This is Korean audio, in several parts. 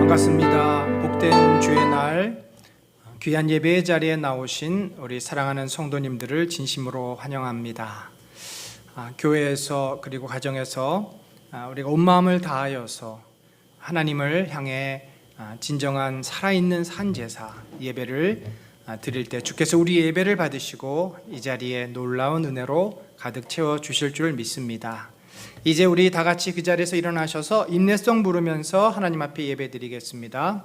반갑습니다. 복된 주의 날 귀한 예배의 자리에 나오신 우리 사랑하는 성도님들을 진심으로 환영합니다. 교회에서 그리고 가정에서 우리가 온 마음을 다하여서 하나님을 향해 진정한 살아있는 산제사 예배를 드릴 때 주께서 우리 예배를 받으시고 이 자리에 놀라운 은혜로 가득 채워주실 줄 믿습니다. 이제 우리 다 같이 그 자리에서 일어나셔서 인내성 부르면서 하나님 앞에 예배 드리겠습니다.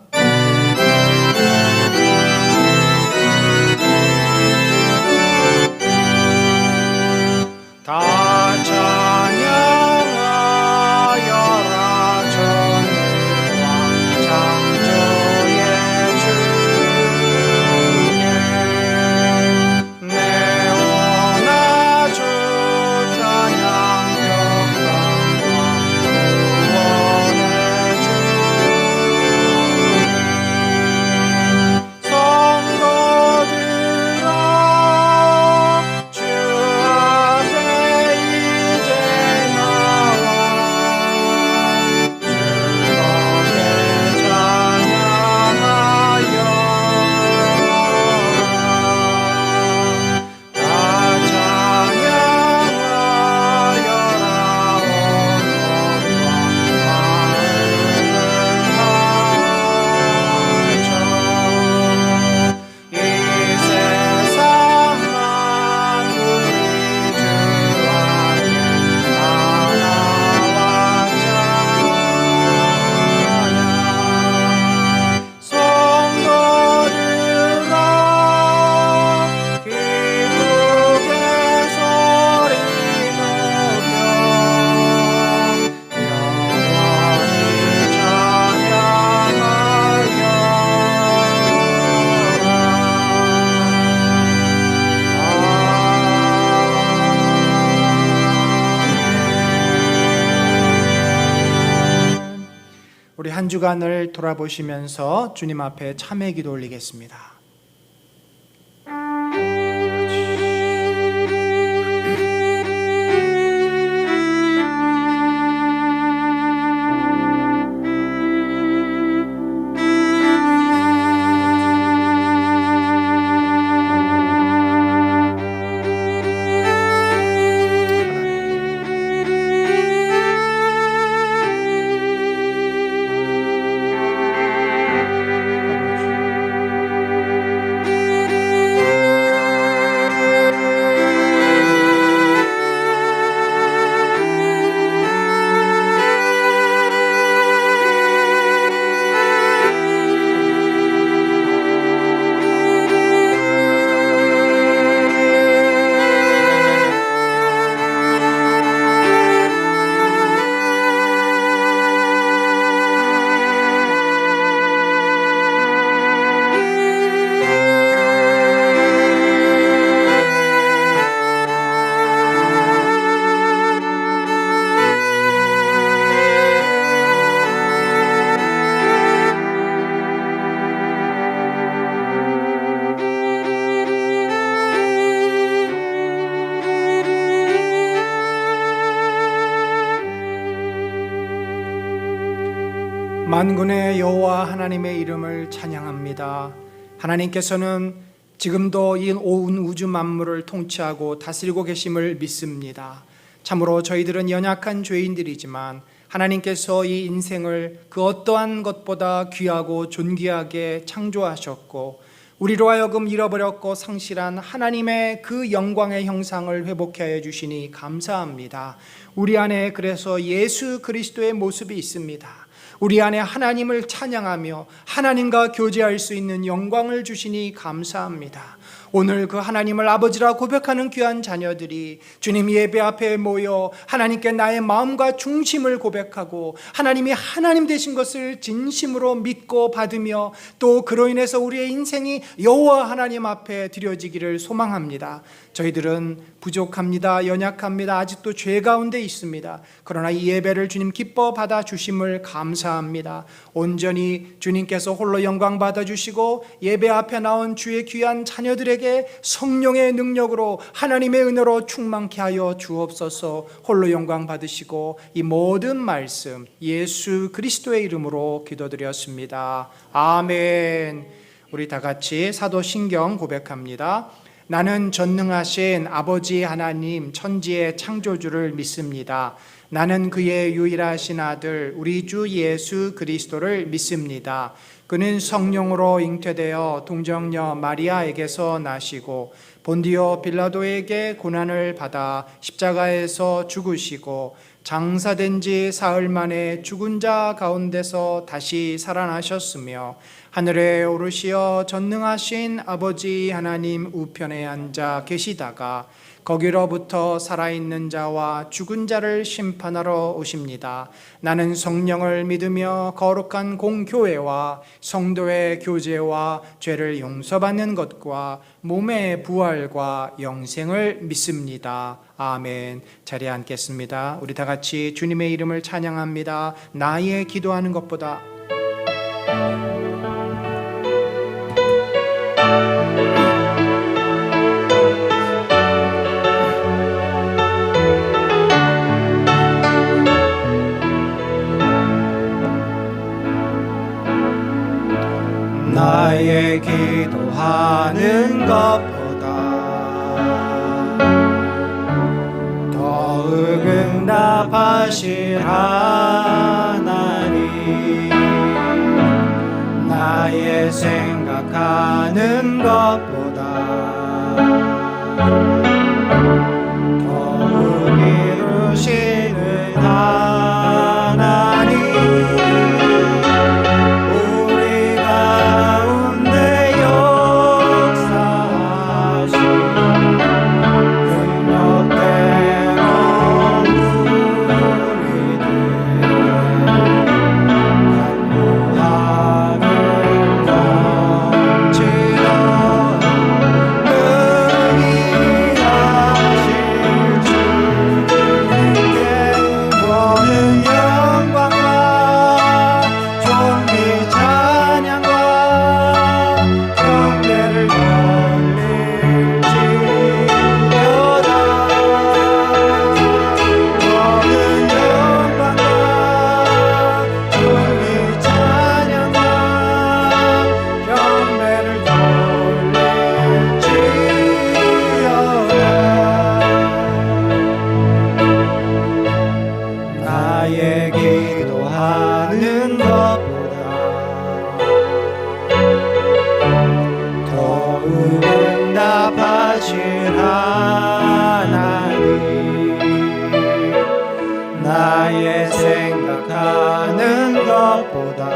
다 찬양하여라 전능왕 창조의 주께 내 원하 주 찬양 영광과 구원의 주께 성도들아 주 앞에 이제 나와 즐겁게 찬양하여라 다 찬양하여라 온몸과 마음을 바쳐 이 세상 만물이 주 안에 다 나와 찬양 성도들아 기쁘게 소리 높여 영원히 찬양하여라. 우리 한 주간을 돌아보시면서 주님 앞에 참회 기도 올리겠습니다. 만군의 여호와 하나님의 이름을 찬양합니다. 하나님께서는 지금도 이 온 우주 만물을 통치하고 다스리고 계심을 믿습니다. 참으로 저희들은 연약한 죄인들이지만 하나님께서 이 인생을 그 어떠한 것보다 귀하고 존귀하게 창조하셨고 우리로 하여금 잃어버렸고 상실한 하나님의 그 영광의 형상을 회복해 하여 주시니 감사합니다. 우리 안에 그래서 예수 그리스도의 모습이 있습니다. 우리 안에 하나님을 찬양하며 하나님과 교제할 수 있는 영광을 주시니 감사합니다. 오늘 그 하나님을 아버지라 고백하는 귀한 자녀들이 주님 예배 앞에 모여 하나님께 나의 마음과 중심을 고백하고 하나님이 하나님 되신 것을 진심으로 믿고 받으며 또 그로 인해서 우리의 인생이 여호와 하나님 앞에 드려지기를 소망합니다. 저희들은 부족합니다. 연약합니다. 아직도 죄 가운데 있습니다. 그러나 이 예배를 주님 기뻐 받아주심을 감사합니다. 온전히 주님께서 홀로 영광 받아주시고 예배 앞에 나온 주의 귀한 자녀들에게 저희들에게 성령의 능력으로 하나님의 은혜로 충만케 하여 주옵소서. 홀로 영광 받으시고 이 모든 말씀 예수 그리스도의 이름으로 기도드렸습니다. 아멘. 우리 다 같이 사도신경 고백합니다. 나는 전능하신 아버지 하나님 천지의 창조주를 믿습니다. 나는 그의 유일하신 아들 우리 주 예수 그리스도를 믿습니다. 그는 성령으로 잉태되어 동정녀 마리아에게서 나시고 본디오 빌라도에게 고난을 받아 십자가에서 죽으시고 장사된 지 사흘 만에 죽은 자 가운데서 다시 살아나셨으며 하늘에 오르시어 전능하신 아버지 하나님 우편에 앉아 계시다가 거기로부터 살아있는 자와 죽은 자를 심판하러 오십니다. 나는 성령을 믿으며 거룩한 공교회와 성도의 교제와 죄를 용서받는 것과 몸의 부활과 영생을 믿습니다. 아멘. 자리에 앉겠습니다. 우리 다 같이 주님의 이름을 찬양합니다. 나의 기도하는 것보다 나의 기도하는 것보다 더욱 응답하실 하나님, 나의 생각하는 것보다 더욱 이루시는 하나님, 나의 생각하는 것보다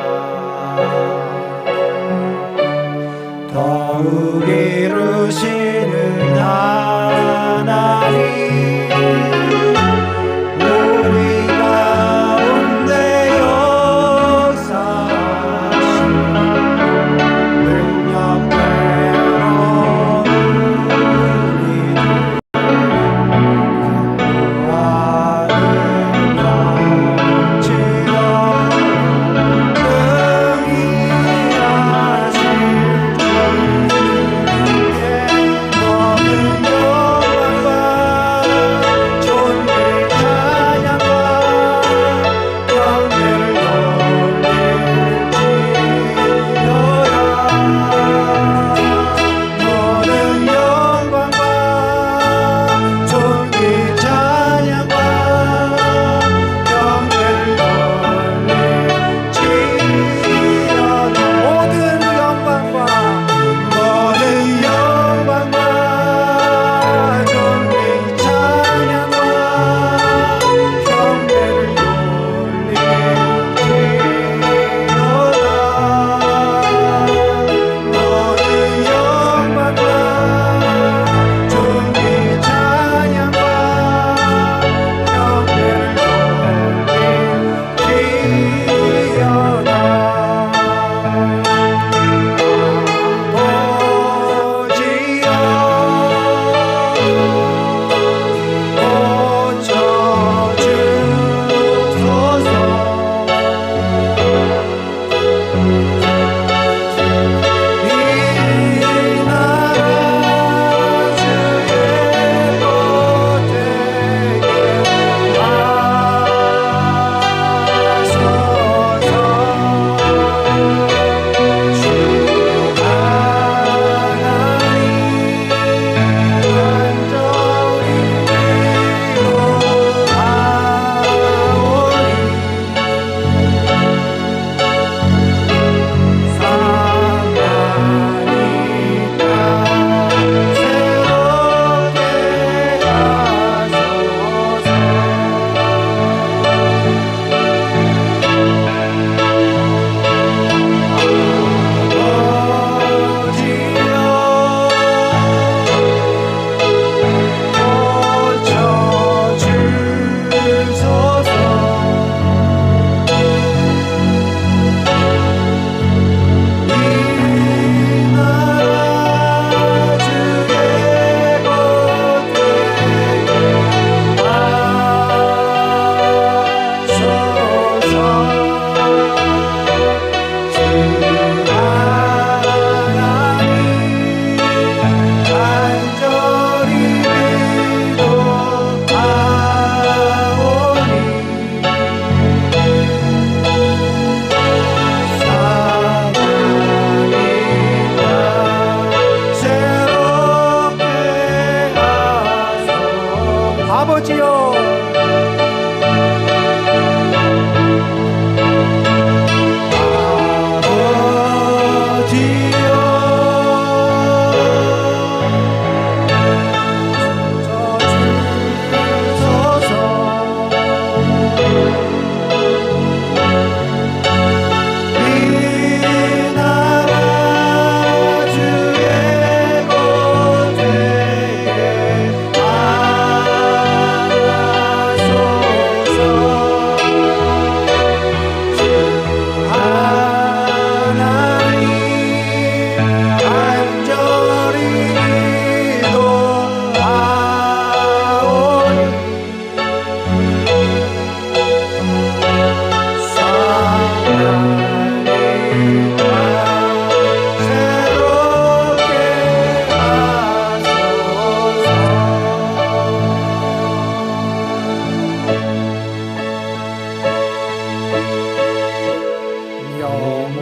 더욱 이루시는 하나님, 우리 가운데 역사하신 능력대로 우리를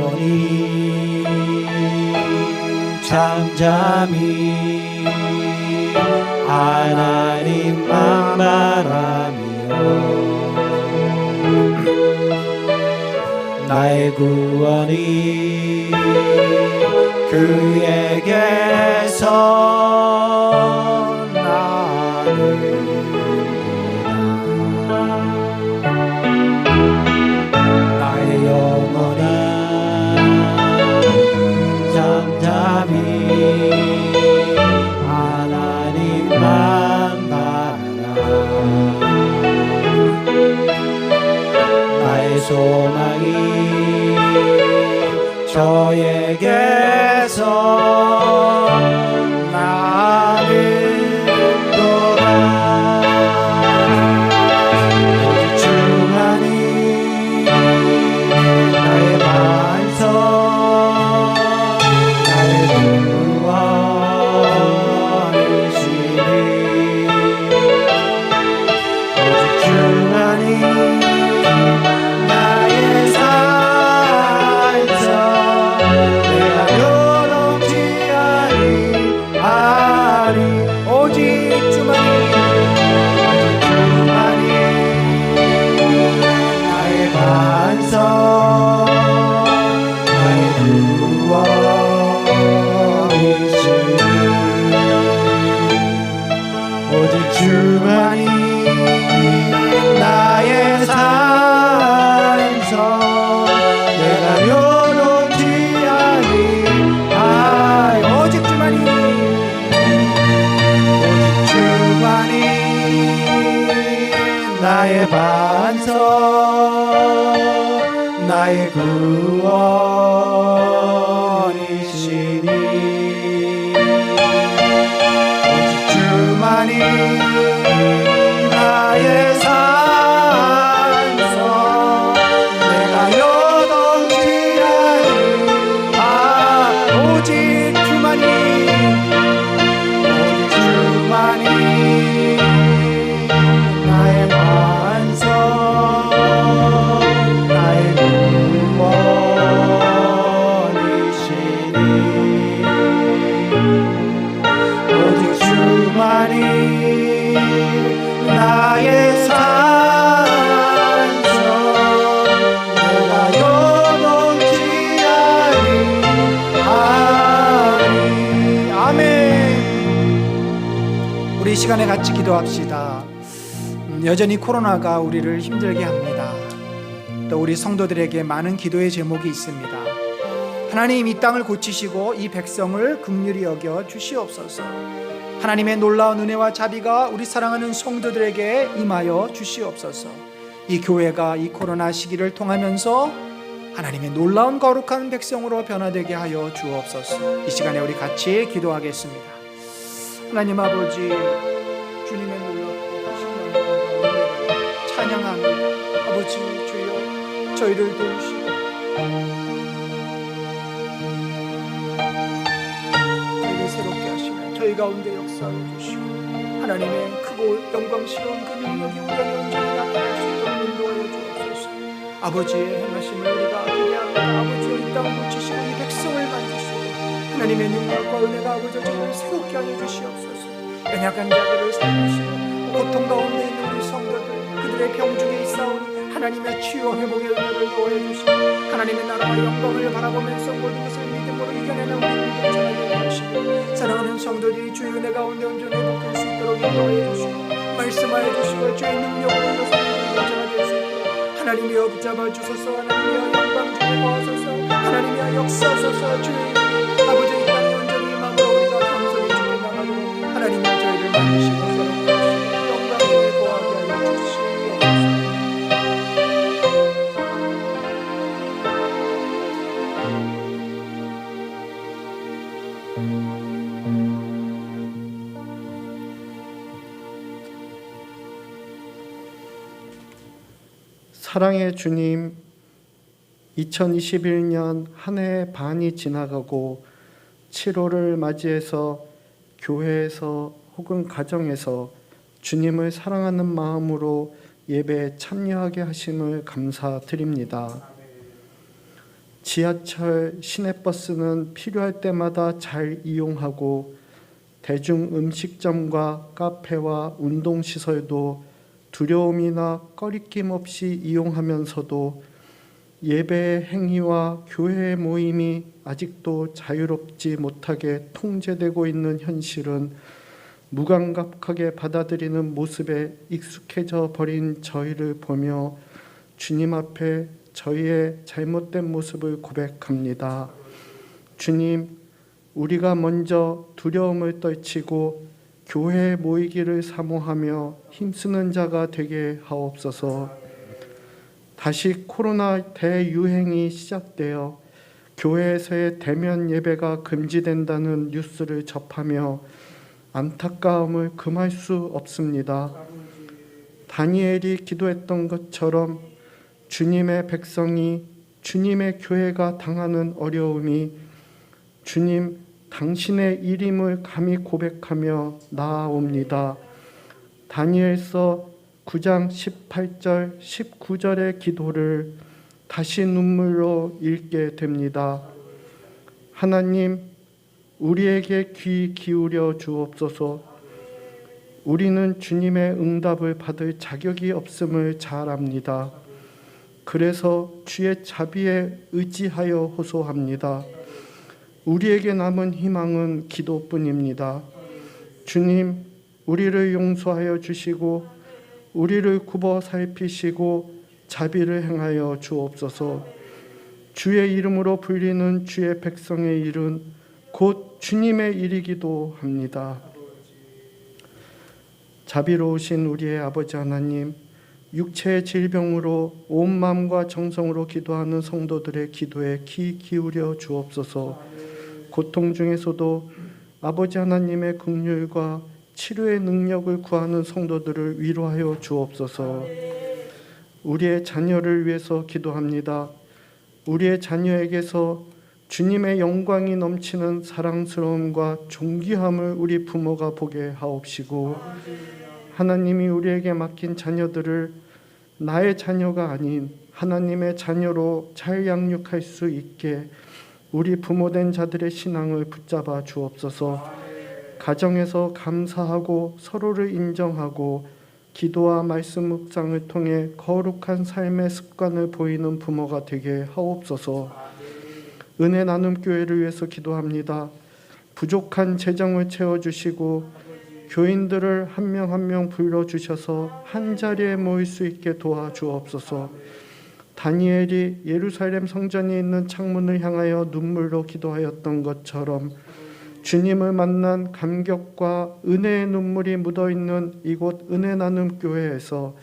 영원히 잠잠히 하나님만 바라며 나의 구원이 그에게서 나는구나. 나의 영혼아 잠잠히 하나님만 바라라. 나의 소망이 저에게서 나는도다. 오직 주만이 나의 반석 나의 구원이시니 오직 주만이 나의 산성 내가 요동치 아니하리. 오직 주만이 나의 반석 나의 구원이시니 오직 주만이 나의 산성 내가 요동치 아니하리. 오직 주만이 주만이 나의 반석 나의 구원이시니 오직 주만이 나의 산성 내가 요동치 아니하리. 오직 주만이 주만이 나의 반석 나의 구원이시니 오직 주만이 나의 산성 내가 요동치 아니하리. 아멘. 우리 이 시간에 같이 기도합시다. 여전히 코로나가 우리를 힘들게 합니다. 또 우리 성도들에게 많은 기도의 제목이 있습니다. 하나님, 이 땅을 고치시고 이 백성을 긍휼히 여겨 주시옵소서. 하나님의 놀라운 은혜와 자비가 우리 사랑하는 성도들에게 임하여 주시옵소서. 이 교회가 이 코로나 시기를 통하면서 하나님의 놀라운 거룩한 백성으로 변화되게 하여 주옵소서. 이 시간에 우리 같이 기도하겠습니다. 하나님 아버지, 주님의 놀랍고 신령한 은혜를 찬양합니다. 아버지 주여, 저희를 도우시고 저희를 새롭게 하시며 저희 가운데 역사해 주시고 하나님의 크고 영광스러운 그 능력이 우리 안에 온전히 나타날 수 있도록 인도하여 주옵소서. 아버지의 행하심을 우리가 기대합니다. 아버지여, 이 땅을 고치시고 이 백성을 만지시고 하나님의 능력과 은혜가 아버지 저희를 새롭게 하여 주시옵소서. 연약한 자들을 살리시고 고통 가운데 있는 우리 성도들, 그들의 병중에 있사오니 하나님의 치유 회복의 은혜를 도와여 주시고 하나님의 나라와 영광을 바라보면서 모든 것을 믿음으로 이겨내는 우리 믿음자들을 하시고 사랑하는 성도들이 주의 은혜 가운데 온전히 회복할 수 있도록 인도하여 주시고 말씀하여 주시고 주의 능력으로 이어서 믿음자가 될 수 있도록 하나님이여 붙잡아 주소서. 하나님이여 영광 중에 거하소서. 하나님이여 역사하소서. 주의 아버지 이 땅에 온전히 마음으로 우리가 겸손히 주께 나가도록 하나님이 저희를 만드시고 새롭게 하시고 영광 중에 거하게 하여 주시옵소서. 사랑의 주님, 2021년 한 해 반이 지나가고 7월을 맞이해서 교회에서 혹은 가정에서 주님을 사랑하는 마음으로 예배에 참여하게 하심을 감사드립니다. 지하철, 시내버스는 필요할 때마다 잘 이용하고 대중 음식점과 카페와 운동시설도 두려움이나 꺼리낌 없이 이용하면서도 예배의 행위와 교회의 모임이 아직도 자유롭지 못하게 통제되고 있는 현실은 무감각하게 받아들이는 모습에 익숙해져 버린 저희를 보며 주님 앞에 저희의 잘못된 모습을 고백합니다. 주님, 우리가 먼저 두려움을 떨치고 교회에 모이기를 사모하며 힘쓰는 자가 되게 하옵소서. 다시 코로나 대유행이 시작되어 교회에서의 대면 예배가 금지된다는 뉴스를 접하며 안타까움을 금할 수 없습니다. 다니엘이 기도했던 것처럼 주님의 백성이, 주님의 교회가 당하는 어려움이 주님 당신의 일임을 감히 고백하며 나아옵니다. 다니엘서 9장 18절 19절의 기도를 다시 눈물로 읽게 됩니다. 하나님, 우리에게 귀 기울여 주옵소서. 우리는 주님의 응답을 받을 자격이 없음을 잘 압니다. 그래서 주의 자비에 의지하여 호소합니다. 우리에게 남은 희망은 기도뿐입니다. 주님, 우리를 용서하여 주시고 우리를 굽어 살피시고 자비를 행하여 주옵소서. 주의 이름으로 불리는 주의 백성의 일은 곧 주님의 일이기도 합니다. 자비로우신 우리의 아버지 하나님, 육체의 질병으로 온 마음과 정성으로 기도하는 성도들의 기도에 귀 기울여 주옵소서. 고통 중에서도 아버지 하나님의 긍휼과 치료의 능력을 구하는 성도들을 위로하여 주옵소서. 우리의 자녀를 위해서 기도합니다. 우리의 자녀에게서 주님의 영광이 넘치는 사랑스러움과 존귀함을 우리 부모가 보게 하옵시고, 하나님이 우리에게 맡긴 자녀들을 나의 자녀가 아닌 하나님의 자녀로 잘 양육할 수 있게 우리 부모된 자들의 신앙을 붙잡아 주옵소서. 가정에서 감사하고 서로를 인정하고 기도와 말씀 묵상을 통해 거룩한 삶의 습관을 보이는 부모가 되게 하옵소서. 은혜 나눔 교회를 위해서 기도합니다. 부족한 재정을 채워주시고 교인들을 한 명 한 명 불러주셔서 한 자리에 모일 수 있게 도와주옵소서. 다니엘이 예루살렘 성전에 있는 창문을 향하여 눈물로 기도하였던 것처럼 주님을 만난 감격과 은혜의 눈물이 묻어있는 이곳 은혜 나눔 교회에서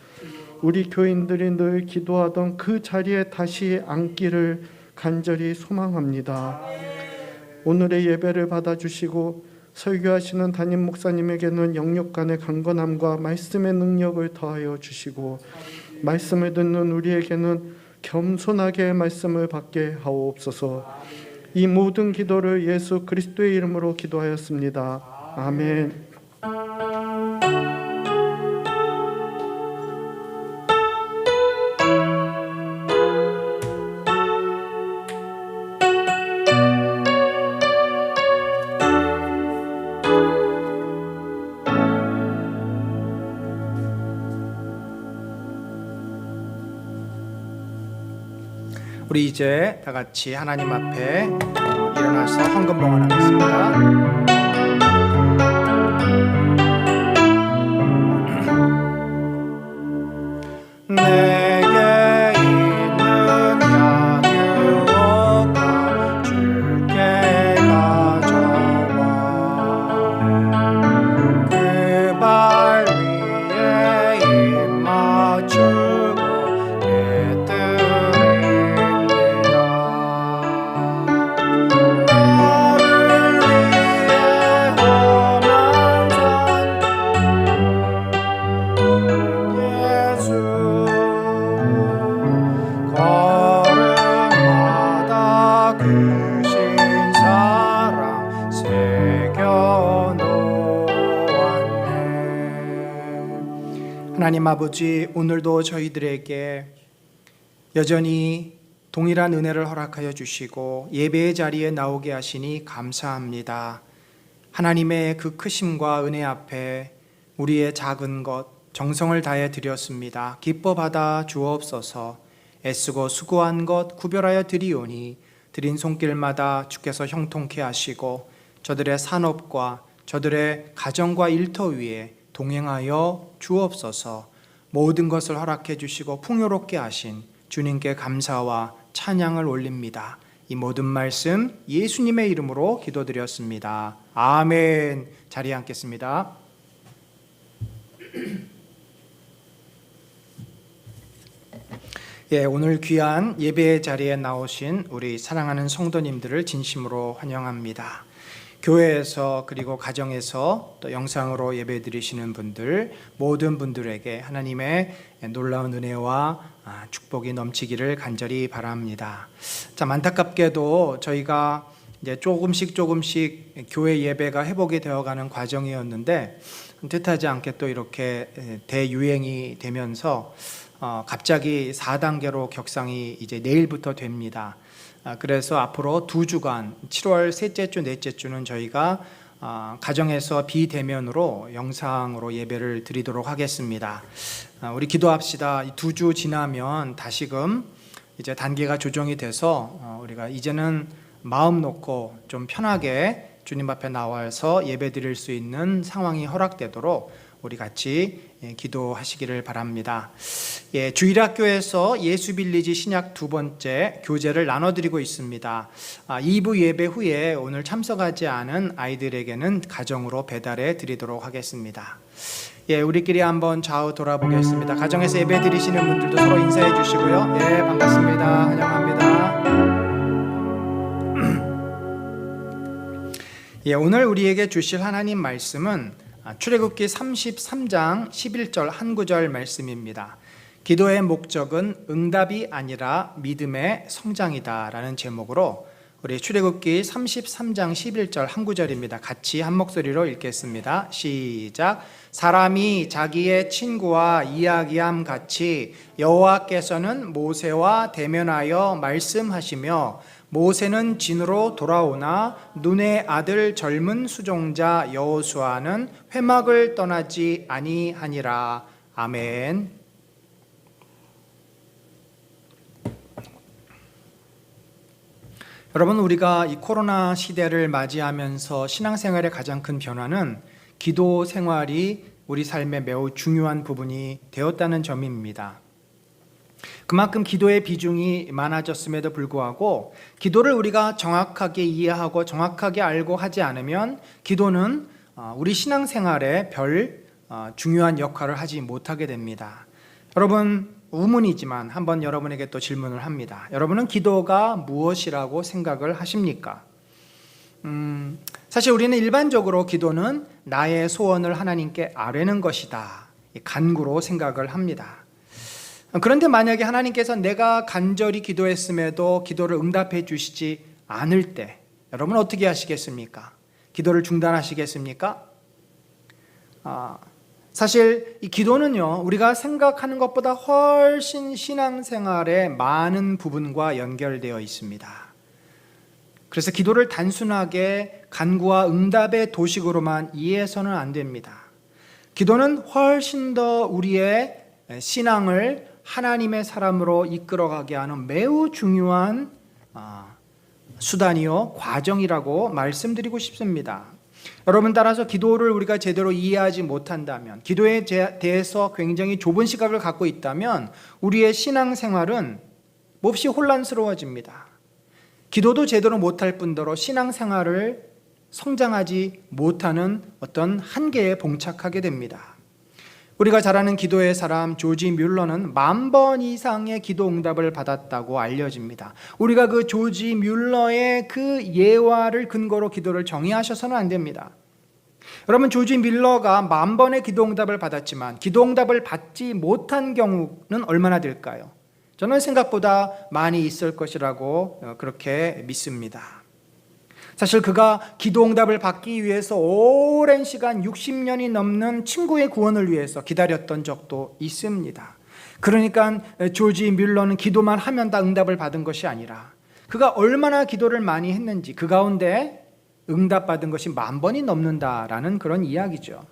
우리 교인들이 늘 기도하던 그 자리에 다시 앉기를 간절히 소망합니다. 오늘의 예배를 받아주시고 설교하시는 담임 목사님에게는 영육간의 강건함과 말씀의 능력을 더하여 주시고 말씀을 듣는 우리에게는 겸손하게 말씀을 받게 하옵소서. 이 모든 기도를 예수 그리스도의 이름으로 기도하였습니다. 아멘. 우리 이제 다 같이 하나님 앞에 일어나서 헌금봉헌하겠습니다. 내게 있는 양육과 주께 가져와 그 발 위에 입 맞추고 깨뜨립니다. 나를 위해 험한 산 예수 걸음마다 크신 사랑 새겨놓았네. 하나님 아버지, 오늘도 저희들에게 여전히 동일한 은혜를 허락하여 주시고 예배의 자리에 나오게 하시니 감사합니다. 하나님의 그 크심과 은혜 앞에 우리의 작은 것 정성을 다해 드렸습니다. 기뻐 받아 주옵소서. 애쓰고 수고한 것 구별하여 드리오니 드린 손길마다 주께서 형통케 하시고 저들의 산업과 저들의 가정과 일터 위에 동행하여 주옵소서. 모든 것을 허락해 주시고 풍요롭게 하신 주님께 감사와 찬양을 올립니다. 이 모든 말씀 예수님의 이름으로 기도드렸습니다. 아멘. 자리에 앉겠습니다. 오늘 귀한 예배의 자리에 나오신 우리 사랑하는 성도님들을 진심으로 환영합니다. 교회에서 그리고 가정에서 또 영상으로 예배드리시는 분들 모든 분들에게 하나님의 놀라운 은혜와 축복이 넘치기를 간절히 바랍니다. 참 안타깝게도 저희가 이제 조금씩 교회 예배가 회복이 되어가는 과정이었는데 뜻하지 않게 또 이렇게 대유행이 되면서 갑자기 4단계로 격상이 이제 내일부터 됩니다. 그래서 앞으로 2주간 7월 셋째 주, 넷째 주는 저희가 가정에서 비대면으로 영상으로 예배를 드리도록 하겠습니다. 우리 기도합시다. 2주 지나면 다시금 이제 단계가 조정이 돼서 우리가 이제는 마음 놓고 좀 편하게 주님 앞에 나와서 예배 드릴 수 있는 상황이 허락되도록 우리 같이 기도하시기를 바랍니다. 주일학교에서 예수빌리지 신약 2번째 교재를 나눠드리고 있습니다. 2부 예배 후에 오늘 참석하지 않은 아이들에게는 가정으로 배달해 드리도록 하겠습니다. 우리끼리 한번 좌우 돌아보겠습니다. 가정에서 예배 드리시는 분들도 서로 인사해 주시고요. 반갑습니다. 환영합니다. 오늘 우리에게 주실 하나님 말씀은 출애굽기 33장 11절 한 구절 말씀입니다. 기도의 목적은 응답이 아니라 믿음의 성장이다 라는 제목으로 우리 출애굽기 33장 11절 한 구절입니다. 같이 한 목소리로 읽겠습니다. 시작. 사람이 자기의 친구와 이야기함 같이 여호와께서는 모세와 대면하여 말씀하시며 모세는 진으로 돌아오나 눈의 아들 젊은 수종자 여호수아는 회막을 떠나지 아니하니라. 아멘. 여러분, 우리가 이 코로나 시대를 맞이하면서 신앙생활의 가장 큰 변화는 기도 생활이 우리 삶의 매우 중요한 부분이 되었다는 점입니다. 그만큼 기도의 비중이 많아졌음에도 불구하고 기도를 우리가 정확하게 이해하고 정확하게 알고 하지 않으면 기도는 우리 신앙생활에 별 중요한 역할을 하지 못하게 됩니다. 여러분, 우문이지만 한번 여러분에게 또 질문을 합니다. 여러분은 기도가 무엇이라고 생각을 하십니까? 사실 우리는 일반적으로 기도는 나의 소원을 하나님께 아뢰는 것이다, 간구로 생각을 합니다. 그런데 만약에 하나님께서 내가 간절히 기도했음에도 기도를 응답해 주시지 않을 때 여러분 어떻게 하시겠습니까? 기도를 중단하시겠습니까? 사실 이 기도는요, 우리가 생각하는 것보다 훨씬 신앙생활의 많은 부분과 연결되어 있습니다. 그래서 기도를 단순하게 간구와 응답의 도식으로만 이해해서는 안 됩니다. 기도는 훨씬 더 우리의 신앙을 하나님의 사람으로 이끌어가게 하는 매우 중요한 수단이요, 과정이라고 말씀드리고 싶습니다. 여러분, 따라서 기도를 우리가 제대로 이해하지 못한다면, 기도에 대해서 굉장히 좁은 시각을 갖고 있다면 우리의 신앙생활은 몹시 혼란스러워집니다. 기도도 제대로 못할 뿐더러 신앙생활을 성장하지 못하는 어떤 한계에 봉착하게 됩니다. 우리가 잘 아는 기도의 사람 조지 뮬러는 10,000번 이상의 기도 응답을 받았다고 알려집니다. 우리가 그 조지 뮬러의 그 예화를 근거로 기도를 정의하셔서는 안 됩니다. 여러분, 조지 뮬러가 10,000번의 기도 응답을 받았지만 기도 응답을 받지 못한 경우는 얼마나 될까요? 저는 생각보다 많이 있을 것이라고 그렇게 믿습니다. 사실 그가 기도 응답을 받기 위해서 오랜 시간 60년이 넘는 친구의 구원을 위해서 기다렸던 적도 있습니다. 그러니까 조지 뮬러는 기도만 하면 다 응답을 받은 것이 아니라 그가 얼마나 기도를 많이 했는지 그 가운데 응답받은 것이 10,000번이 넘는다라는 그런 이야기죠.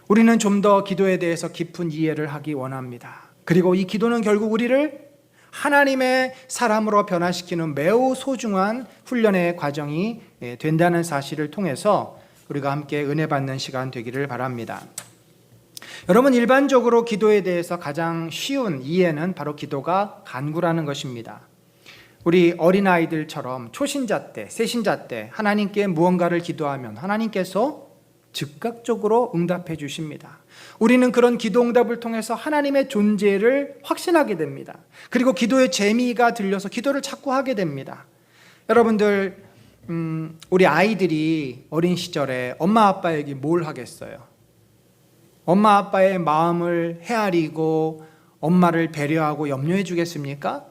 우리는 좀 더 기도에 대해서 깊은 이해를 하기 원합니다. 그리고 이 기도는 결국 우리를 하나님의 사람으로 변화시키는 매우 소중한 훈련의 과정이 된다는 사실을 통해서 우리가 함께 은혜 받는 시간 되기를 바랍니다. 여러분, 일반적으로 기도에 대해서 가장 쉬운 이해는 바로 기도가 간구라는 것입니다. 우리 어린아이들처럼 초신자 때, 세신자 때 하나님께 무언가를 기도하면 하나님께서 즉각적으로 응답해 주십니다. 우리는 그런 기도 응답을 통해서 하나님의 존재를 확신하게 됩니다. 그리고 기도의 재미가 들려서 기도를 자꾸 하게 됩니다. 여러분들, 우리 아이들이 어린 시절에 엄마 아빠에게 뭘 하겠어요? 엄마 아빠의 마음을 헤아리고 엄마를 배려하고 염려해 주겠습니까?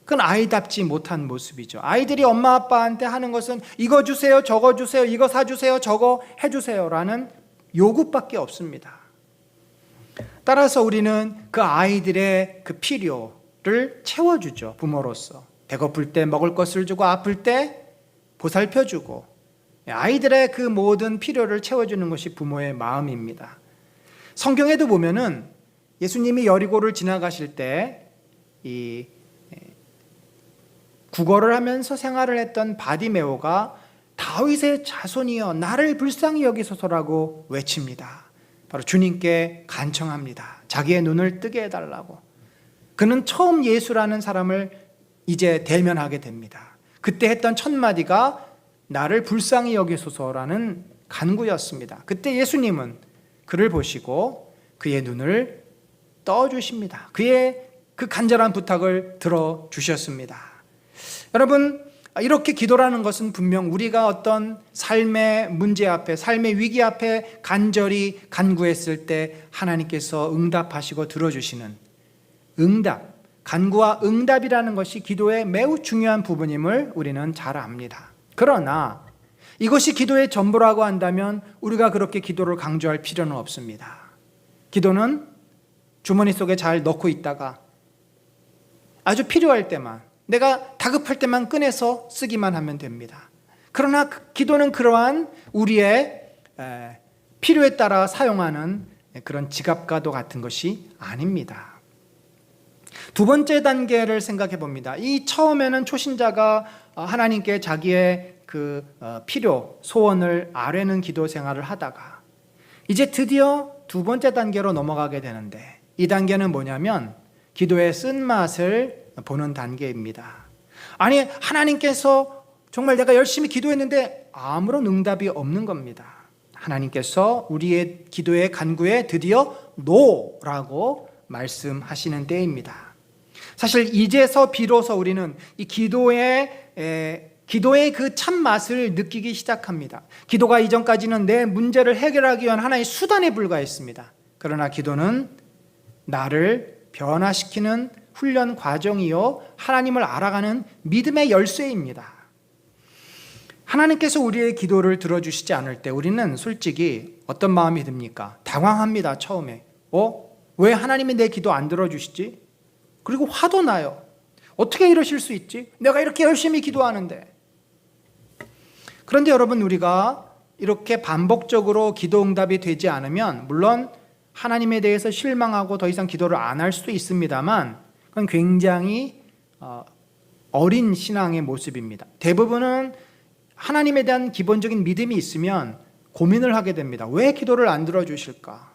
그건 아이답지 못한 모습이죠. 아이들이 엄마 아빠한테 하는 것은 이거 주세요, 저거 주세요, 이거 사주세요, 저거 해주세요 라는 요구밖에 없습니다. 따라서 우리는 그 아이들의 그 필요를 채워주죠. 부모로서 배고플 때 먹을 것을 주고 아플 때 보살펴주고 아이들의 그 모든 필요를 채워주는 것이 부모의 마음입니다. 성경에도 보면은 예수님이 여리고를 지나가실 때 이 구걸을 하면서 생활을 했던 바디메오가 다윗의 자손이여 나를 불쌍히 여기소서라고 외칩니다. 바로 주님께 간청합니다. 자기의 눈을 뜨게 해달라고. 그는 처음 예수라는 사람을 이제 대면하게 됩니다. 그때 했던 첫 마디가 나를 불쌍히 여기소서라는 간구였습니다. 그때 예수님은 그를 보시고 그의 눈을 떠주십니다. 그의 그 간절한 부탁을 들어주셨습니다. 여러분, 이렇게 기도라는 것은 분명 우리가 어떤 삶의 문제 앞에, 삶의 위기 앞에 간절히 간구했을 때 하나님께서 응답하시고 들어주시는 응답, 간구와 응답이라는 것이 기도의 매우 중요한 부분임을 우리는 잘 압니다. 그러나 이것이 기도의 전부라고 한다면 우리가 그렇게 기도를 강조할 필요는 없습니다. 기도는 주머니 속에 잘 넣고 있다가 아주 필요할 때만, 내가 다급할 때만 꺼내서 쓰기만 하면 됩니다. 그러나 기도는 그러한 우리의 필요에 따라 사용하는 그런 지갑과도 같은 것이 아닙니다. 두 번째 단계를 생각해 봅니다. 이 처음에는 초신자가 하나님께 자기의 그 필요, 소원을 아뢰는 기도 생활을 하다가 이제 드디어 두 번째 단계로 넘어가게 되는데, 이 단계는 뭐냐면 기도의 쓴맛을 보는 단계입니다. 아니, 하나님께서 정말 내가 열심히 기도했는데 아무런 응답이 없는 겁니다. 하나님께서 우리의 기도의 간구에 드디어 노라고 말씀하시는 때입니다. 사실 이제서 비로소 우리는 이 기도의 그 참맛을 느끼기 시작합니다. 기도가 이전까지는 내 문제를 해결하기 위한 하나의 수단에 불과했습니다. 그러나 기도는 나를 변화시키는 훈련 과정이요, 하나님을 알아가는 믿음의 열쇠입니다. 하나님께서 우리의 기도를 들어주시지 않을 때 우리는 솔직히 어떤 마음이 듭니까? 당황합니다. 처음에 왜 하나님이 내 기도 안 들어주시지? 그리고 화도 나요. 어떻게 이러실 수 있지? 내가 이렇게 열심히 기도하는데. 그런데 여러분, 우리가 이렇게 반복적으로 기도 응답이 되지 않으면 물론 하나님에 대해서 실망하고 더 이상 기도를 안 할 수도 있습니다만 그건 굉장히 어린 신앙의 모습입니다. 대부분은 하나님에 대한 기본적인 믿음이 있으면 고민을 하게 됩니다. 왜 기도를 안 들어주실까?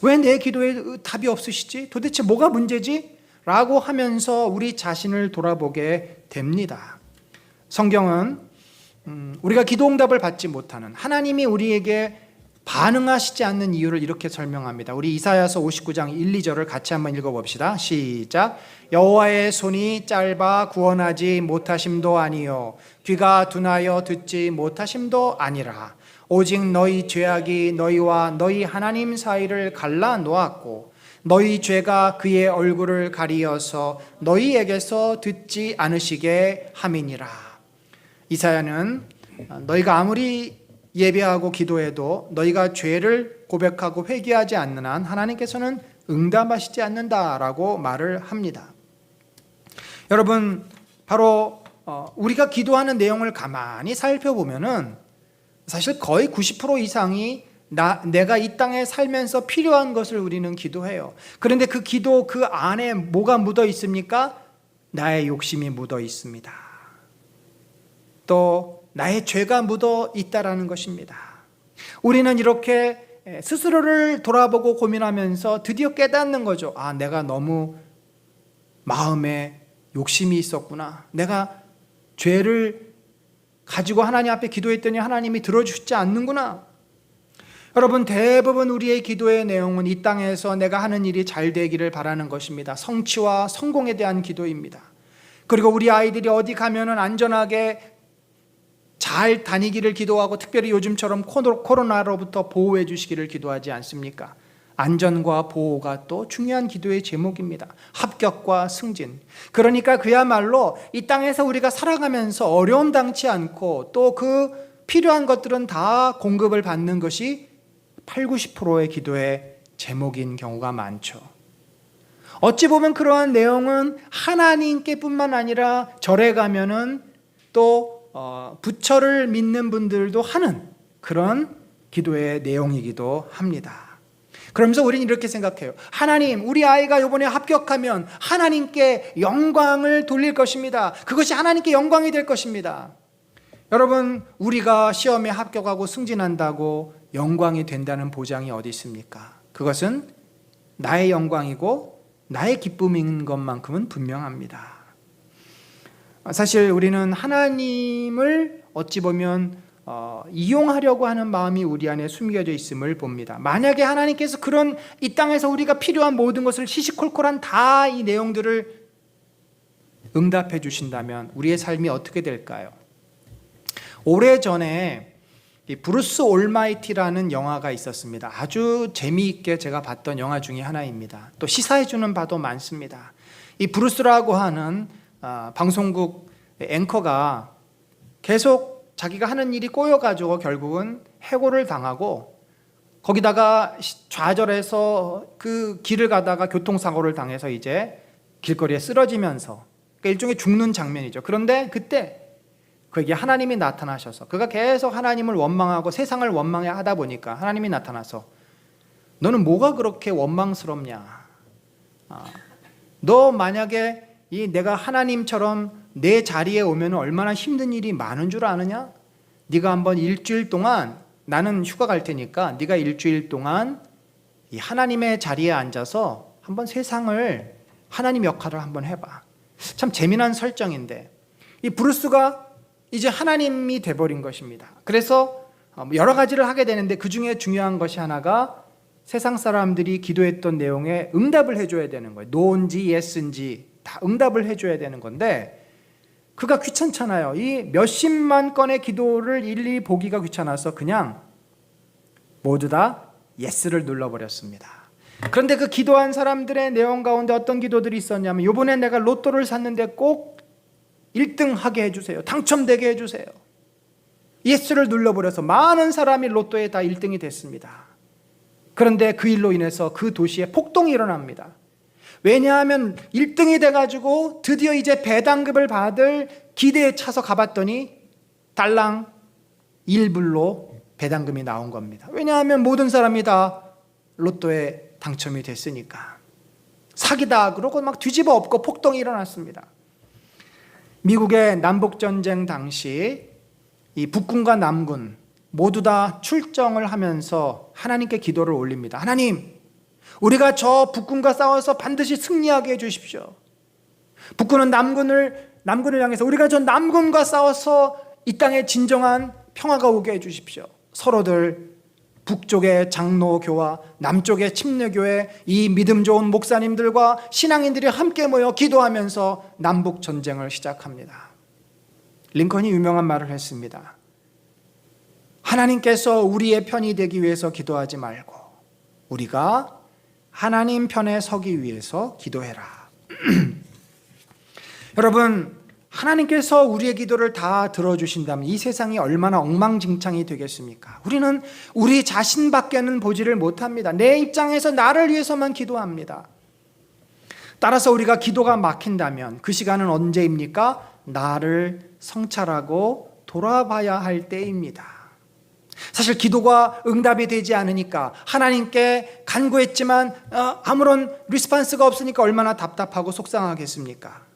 왜 내 기도에 답이 없으시지? 도대체 뭐가 문제지? 라고 하면서 우리 자신을 돌아보게 됩니다. 성경은 우리가 기도 응답을 받지 못하는, 하나님이 우리에게 반응하시지 않는 이유를 이렇게 설명합니다. 우리 이사야서 59장 1, 2절을 같이 한번 읽어봅시다. 시작. 여호와의 손이 짧아 구원하지 못하심도 아니요 귀가 둔하여 듣지 못하심도 아니라 오직 너희 죄악이 너희와 너희 하나님 사이를 갈라 놓았고 너희 죄가 그의 얼굴을 가리어서 너희에게서 듣지 않으시게 함이니라. 이사야는 너희가 아무리 예배하고 기도해도 너희가 죄를 고백하고 회개하지 않는 한 하나님께서는 응답하시지 않는다라고 말을 합니다. 여러분, 바로 우리가 기도하는 내용을 가만히 살펴보면은 사실 거의 90% 이상이 내가 이 땅에 살면서 필요한 것을 우리는 기도해요. 그런데 그 기도 그 안에 뭐가 묻어 있습니까? 나의 욕심이 묻어 있습니다. 또 나의 죄가 묻어 있다라는 것입니다. 우리는 이렇게 스스로를 돌아보고 고민하면서 드디어 깨닫는 거죠. 아, 내가 너무 마음에 욕심이 있었구나. 내가 죄를 가지고 하나님 앞에 기도했더니 하나님이 들어주시지 않는구나. 여러분, 대부분 우리의 기도의 내용은 이 땅에서 내가 하는 일이 잘 되기를 바라는 것입니다. 성취와 성공에 대한 기도입니다. 그리고 우리 아이들이 어디 가면은 안전하게 잘 다니기를 기도하고, 특별히 요즘처럼 코로나로부터 보호해 주시기를 기도하지 않습니까? 안전과 보호가 또 중요한 기도의 제목입니다. 합격과 승진. 그러니까 그야말로 이 땅에서 우리가 살아가면서 어려움 당치 않고 또 그 필요한 것들은 다 공급을 받는 것이 80~90%의 기도의 제목인 경우가 많죠. 어찌 보면 그러한 내용은 하나님께 뿐만 아니라 절에 가면은 또 부처를 믿는 분들도 하는 그런 기도의 내용이기도 합니다. 그러면서 우리는 이렇게 생각해요. 하나님, 우리 아이가 이번에 합격하면 하나님께 영광을 돌릴 것입니다. 그것이 하나님께 영광이 될 것입니다. 여러분, 우리가 시험에 합격하고 승진한다고 영광이 된다는 보장이 어디 있습니까? 그것은 나의 영광이고 나의 기쁨인 것만큼은 분명합니다. 사실 우리는 하나님을 어찌 보면 이용하려고 하는 마음이 우리 안에 숨겨져 있음을 봅니다. 만약에 하나님께서 그런 이 땅에서 우리가 필요한 모든 것을 시시콜콜한 다 이 내용들을 응답해 주신다면 우리의 삶이 어떻게 될까요? 오래전에 브루스 올마이티라는 영화가 있었습니다. 아주 재미있게 제가 봤던 영화 중에 하나입니다. 또 시사해주는 바도 많습니다. 이 브루스라고 하는 방송국 앵커가 계속 자기가 하는 일이 꼬여가지고 결국은 해고를 당하고, 거기다가 좌절해서 그 길을 가다가 교통사고를 당해서 이제 길거리에 쓰러지면서, 그러니까 일종의 죽는 장면이죠. 그런데 그때 그에게 하나님이 나타나셔서, 그가 계속 하나님을 원망하고 세상을 원망해 하다 보니까 하나님이 나타나서 너는 뭐가 그렇게 원망스럽냐? 너 만약에 내가 하나님처럼 내 자리에 오면 얼마나 힘든 일이 많은 줄 아느냐? 네가 한번 일주일 동안, 나는 휴가 갈 테니까 네가 일주일 동안 이 하나님의 자리에 앉아서 한번 세상을, 하나님 역할을 한번 해봐. 참 재미난 설정인데, 이 브루스가 이제 하나님이 돼버린 것입니다. 그래서 여러 가지를 하게 되는데 그 중에 중요한 것이 하나가 세상 사람들이 기도했던 내용에 응답을 해줘야 되는 거예요. 노인지 예스인지 다 응답을 해줘야 되는 건데, 그가 귀찮잖아요. 이 몇십만 건의 기도를 일일이 보기가 귀찮아서 그냥 모두 다 예스를 눌러버렸습니다. 그런데 그 기도한 사람들의 내용 가운데 어떤 기도들이 있었냐면, 이번에 내가 로또를 샀는데 꼭 1등 하게 해주세요. 당첨되게 해주세요. 예스를 눌러버려서 많은 사람이 로또에 다 1등이 됐습니다. 그런데 그 일로 인해서 그 도시에 폭동이 일어납니다. 왜냐하면 1등이 돼가지고 드디어 이제 배당금을 받을 기대에 차서 가봤더니 달랑 1불로 배당금이 나온 겁니다. 왜냐하면 모든 사람이 다 로또에 당첨이 됐으니까. 사기다 그러고 막 뒤집어 엎고 폭동이 일어났습니다. 미국의 남북전쟁 당시 이 북군과 남군 모두 다 출정을 하면서 하나님께 기도를 올립니다. 하나님, 우리가 저 북군과 싸워서 반드시 승리하게 해주십시오. 북군은 남군을 향해서 우리가 저 남군과 싸워서 이 땅에 진정한 평화가 오게 해주십시오. 서로들 북쪽의 장로교와 남쪽의 침례교회, 이 믿음 좋은 목사님들과 신앙인들이 함께 모여 기도하면서 남북 전쟁을 시작합니다. 링컨이 유명한 말을 했습니다. 하나님께서 우리의 편이 되기 위해서 기도하지 말고 우리가 하나님 편에 서기 위해서 기도해라. 여러분, 하나님께서 우리의 기도를 다 들어주신다면 이 세상이 얼마나 엉망진창이 되겠습니까? 우리는 우리 자신밖에는 보지를 못합니다. 내 입장에서 나를 위해서만 기도합니다. 따라서 우리가 기도가 막힌다면 그 시간은 언제입니까? 나를 성찰하고 돌아봐야 할 때입니다. 사실 기도가 응답이 되지 않으니까 하나님께 간구했지만 아무런 리스판스가 없으니까 얼마나 답답하고 속상하겠습니까?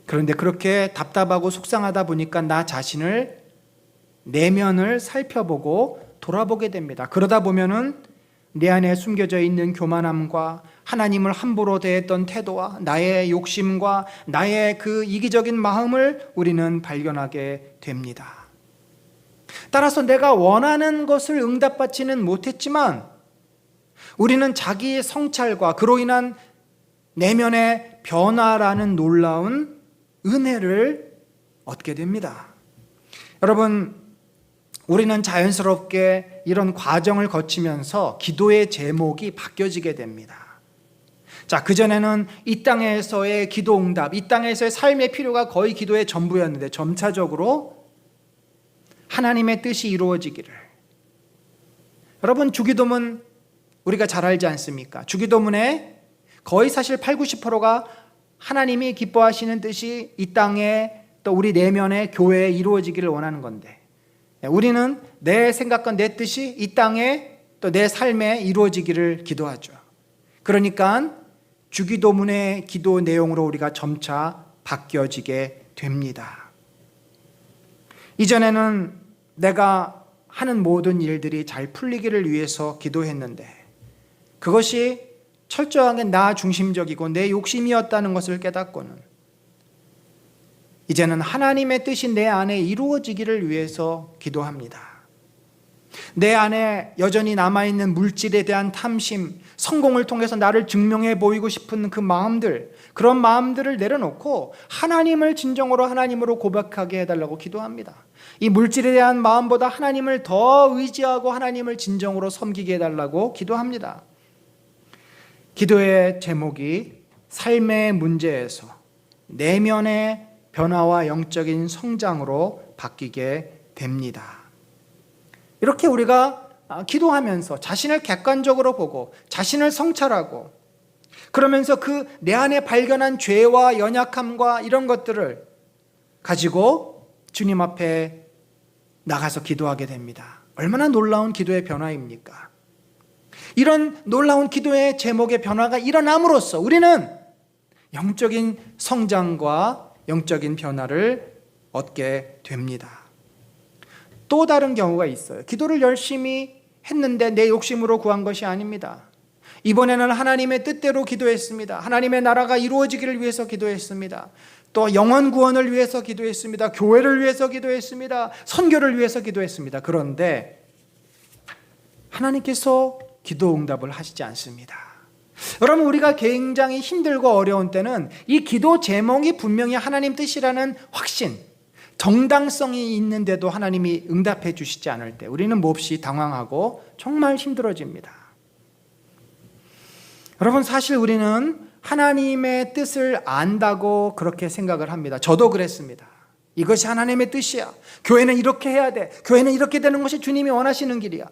그런데 그렇게 답답하고 속상하다 보니까 나 자신을 내면을 살펴보고 돌아보게 됩니다. 그러다 보면은 내 안에 숨겨져 있는 교만함과 하나님을 함부로 대했던 태도와 나의 욕심과 나의 그 이기적인 마음을 우리는 발견하게 됩니다. 따라서 내가 원하는 것을 응답받지는 못했지만 우리는 자기의 성찰과 그로 인한 내면의 변화라는 놀라운 은혜를 얻게 됩니다. 여러분, 우리는 자연스럽게 이런 과정을 거치면서 기도의 제목이 바뀌어지게 됩니다. 자, 그전에는 이 땅에서의 기도 응답, 이 땅에서의 삶의 필요가 거의 기도의 전부였는데 점차적으로 하나님의 뜻이 이루어지기를. 여러분, 주기도문 우리가 잘 알지 않습니까? 주기도문에 거의 사실 80~90%가 하나님이 기뻐하시는 뜻이 이 땅에 또 우리 내면의 교회에 이루어지기를 원하는 건데 우리는 내 생각과 내 뜻이 이 땅에 또 내 삶에 이루어지기를 기도하죠. 그러니까 주기도문의 기도 내용으로 우리가 점차 바뀌어지게 됩니다. 이전에는 내가 하는 모든 일들이 잘 풀리기를 위해서 기도했는데 그것이 철저하게 나 중심적이고 내 욕심이었다는 것을 깨닫고는 이제는 하나님의 뜻이 내 안에 이루어지기를 위해서 기도합니다. 내 안에 여전히 남아있는 물질에 대한 탐심, 성공을 통해서 나를 증명해 보이고 싶은 그 마음들, 그런 마음들을 내려놓고 하나님을 진정으로 하나님으로 고백하게 해달라고 기도합니다. 이 물질에 대한 마음보다 하나님을 더 의지하고 하나님을 진정으로 섬기게 해달라고 기도합니다. 기도의 제목이 삶의 문제에서 내면의 변화와 영적인 성장으로 바뀌게 됩니다. 이렇게 우리가 기도하면서 자신을 객관적으로 보고 자신을 성찰하고 그러면서 그 내 안에 발견한 죄와 연약함과 이런 것들을 가지고 주님 앞에 나가서 기도하게 됩니다. 얼마나 놀라운 기도의 변화입니까? 이런 놀라운 기도의 제목의 변화가 일어남으로써 우리는 영적인 성장과 영적인 변화를 얻게 됩니다. 또 다른 경우가 있어요. 기도를 열심히 했는데 내 욕심으로 구한 것이 아닙니다. 이번에는 하나님의 뜻대로 기도했습니다. 하나님의 나라가 이루어지기를 위해서 기도했습니다. 또 영혼 구원을 위해서 기도했습니다. 교회를 위해서 기도했습니다. 선교를 위해서 기도했습니다. 그런데 하나님께서 기도 응답을 하시지 않습니다. 여러분, 우리가 굉장히 힘들고 어려운 때는 이 기도 제목이 분명히 하나님 뜻이라는 확신, 정당성이 있는데도 하나님이 응답해 주시지 않을 때 우리는 몹시 당황하고 정말 힘들어집니다. 여러분, 사실 우리는 하나님의 뜻을 안다고 그렇게 생각을 합니다. 저도 그랬습니다. 이것이 하나님의 뜻이야. 교회는 이렇게 해야 돼. 교회는 이렇게 되는 것이 주님이 원하시는 길이야.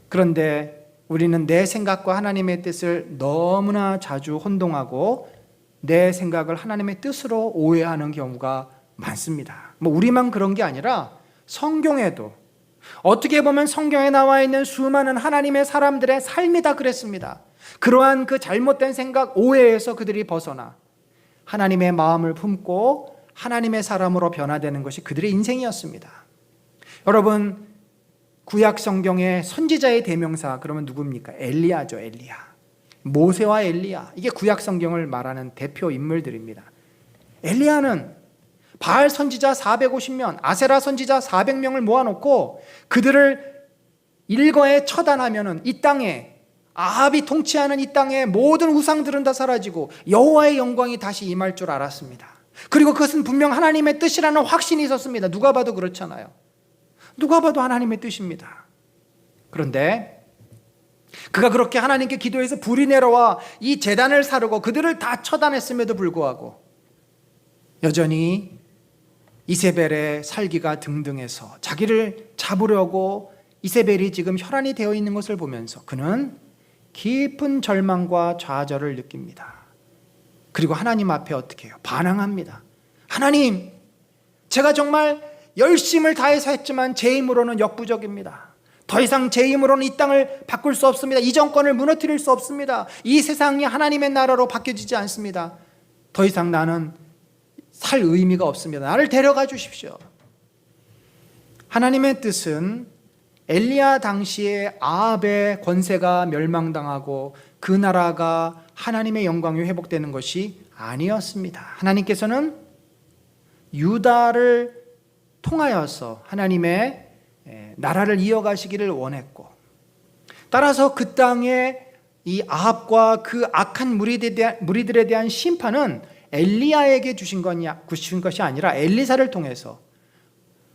그런데 우리는 내 생각과 하나님의 뜻을 너무나 자주 혼동하고 내 생각을 하나님의 뜻으로 오해하는 경우가 많습니다. 우리만 그런 게 아니라 성경에도 어떻게 보면 성경에 나와 있는 수많은 하나님의 사람들의 삶이 다 그랬습니다. 그러한 그 잘못된 생각, 오해에서 그들이 벗어나 하나님의 마음을 품고 하나님의 사람으로 변화되는 것이 그들의 인생이었습니다. 여러분, 구약 성경의 선지자의 대명사 그러면 누굽니까? 엘리야죠. 엘리야. 모세와 엘리야, 이게 구약 성경을 말하는 대표 인물들입니다. 엘리야는 바알 선지자 450명, 아세라 선지자 400명을 모아놓고 그들을 일거에 처단하면은 이 땅에, 아합이 통치하는 이 땅의 모든 우상들은 다 사라지고 여호와의 영광이 다시 임할 줄 알았습니다. 그리고 그것은 분명 하나님의 뜻이라는 확신이 있었습니다. 누가 봐도 그렇잖아요. 누가 봐도 하나님의 뜻입니다. 그런데 그가 그렇게 하나님께 기도해서 불이 내려와 이 제단을 사르고 그들을 다 처단했음에도 불구하고 여전히 이세벨의 살기가 등등해서 자기를 잡으려고 이세벨이 지금 혈안이 되어 있는 것을 보면서 그는 깊은 절망과 좌절을 느낍니다. 그리고 하나님 앞에 어떻게 해요? 반항합니다. 하나님, 제가 정말 열심을 다해서 했지만 제 힘으로는 역부족입니다. 더 이상 제 힘으로는 이 땅을 바꿀 수 없습니다. 이 정권을 무너뜨릴 수 없습니다. 이 세상이 하나님의 나라로 바뀌어지지 않습니다. 더 이상 나는 살 의미가 없습니다. 나를 데려가 주십시오. 하나님의 뜻은 엘리야 당시에 아합의 권세가 멸망당하고 그 나라가 하나님의 영광이 회복되는 것이 아니었습니다. 하나님께서는 유다를 통하여서 하나님의 나라를 이어가시기를 원했고, 따라서 그 땅에 이 아합과 그 악한 무리들에 대한 심판은 엘리야에게 주신 것이 아니라 엘리사를 통해서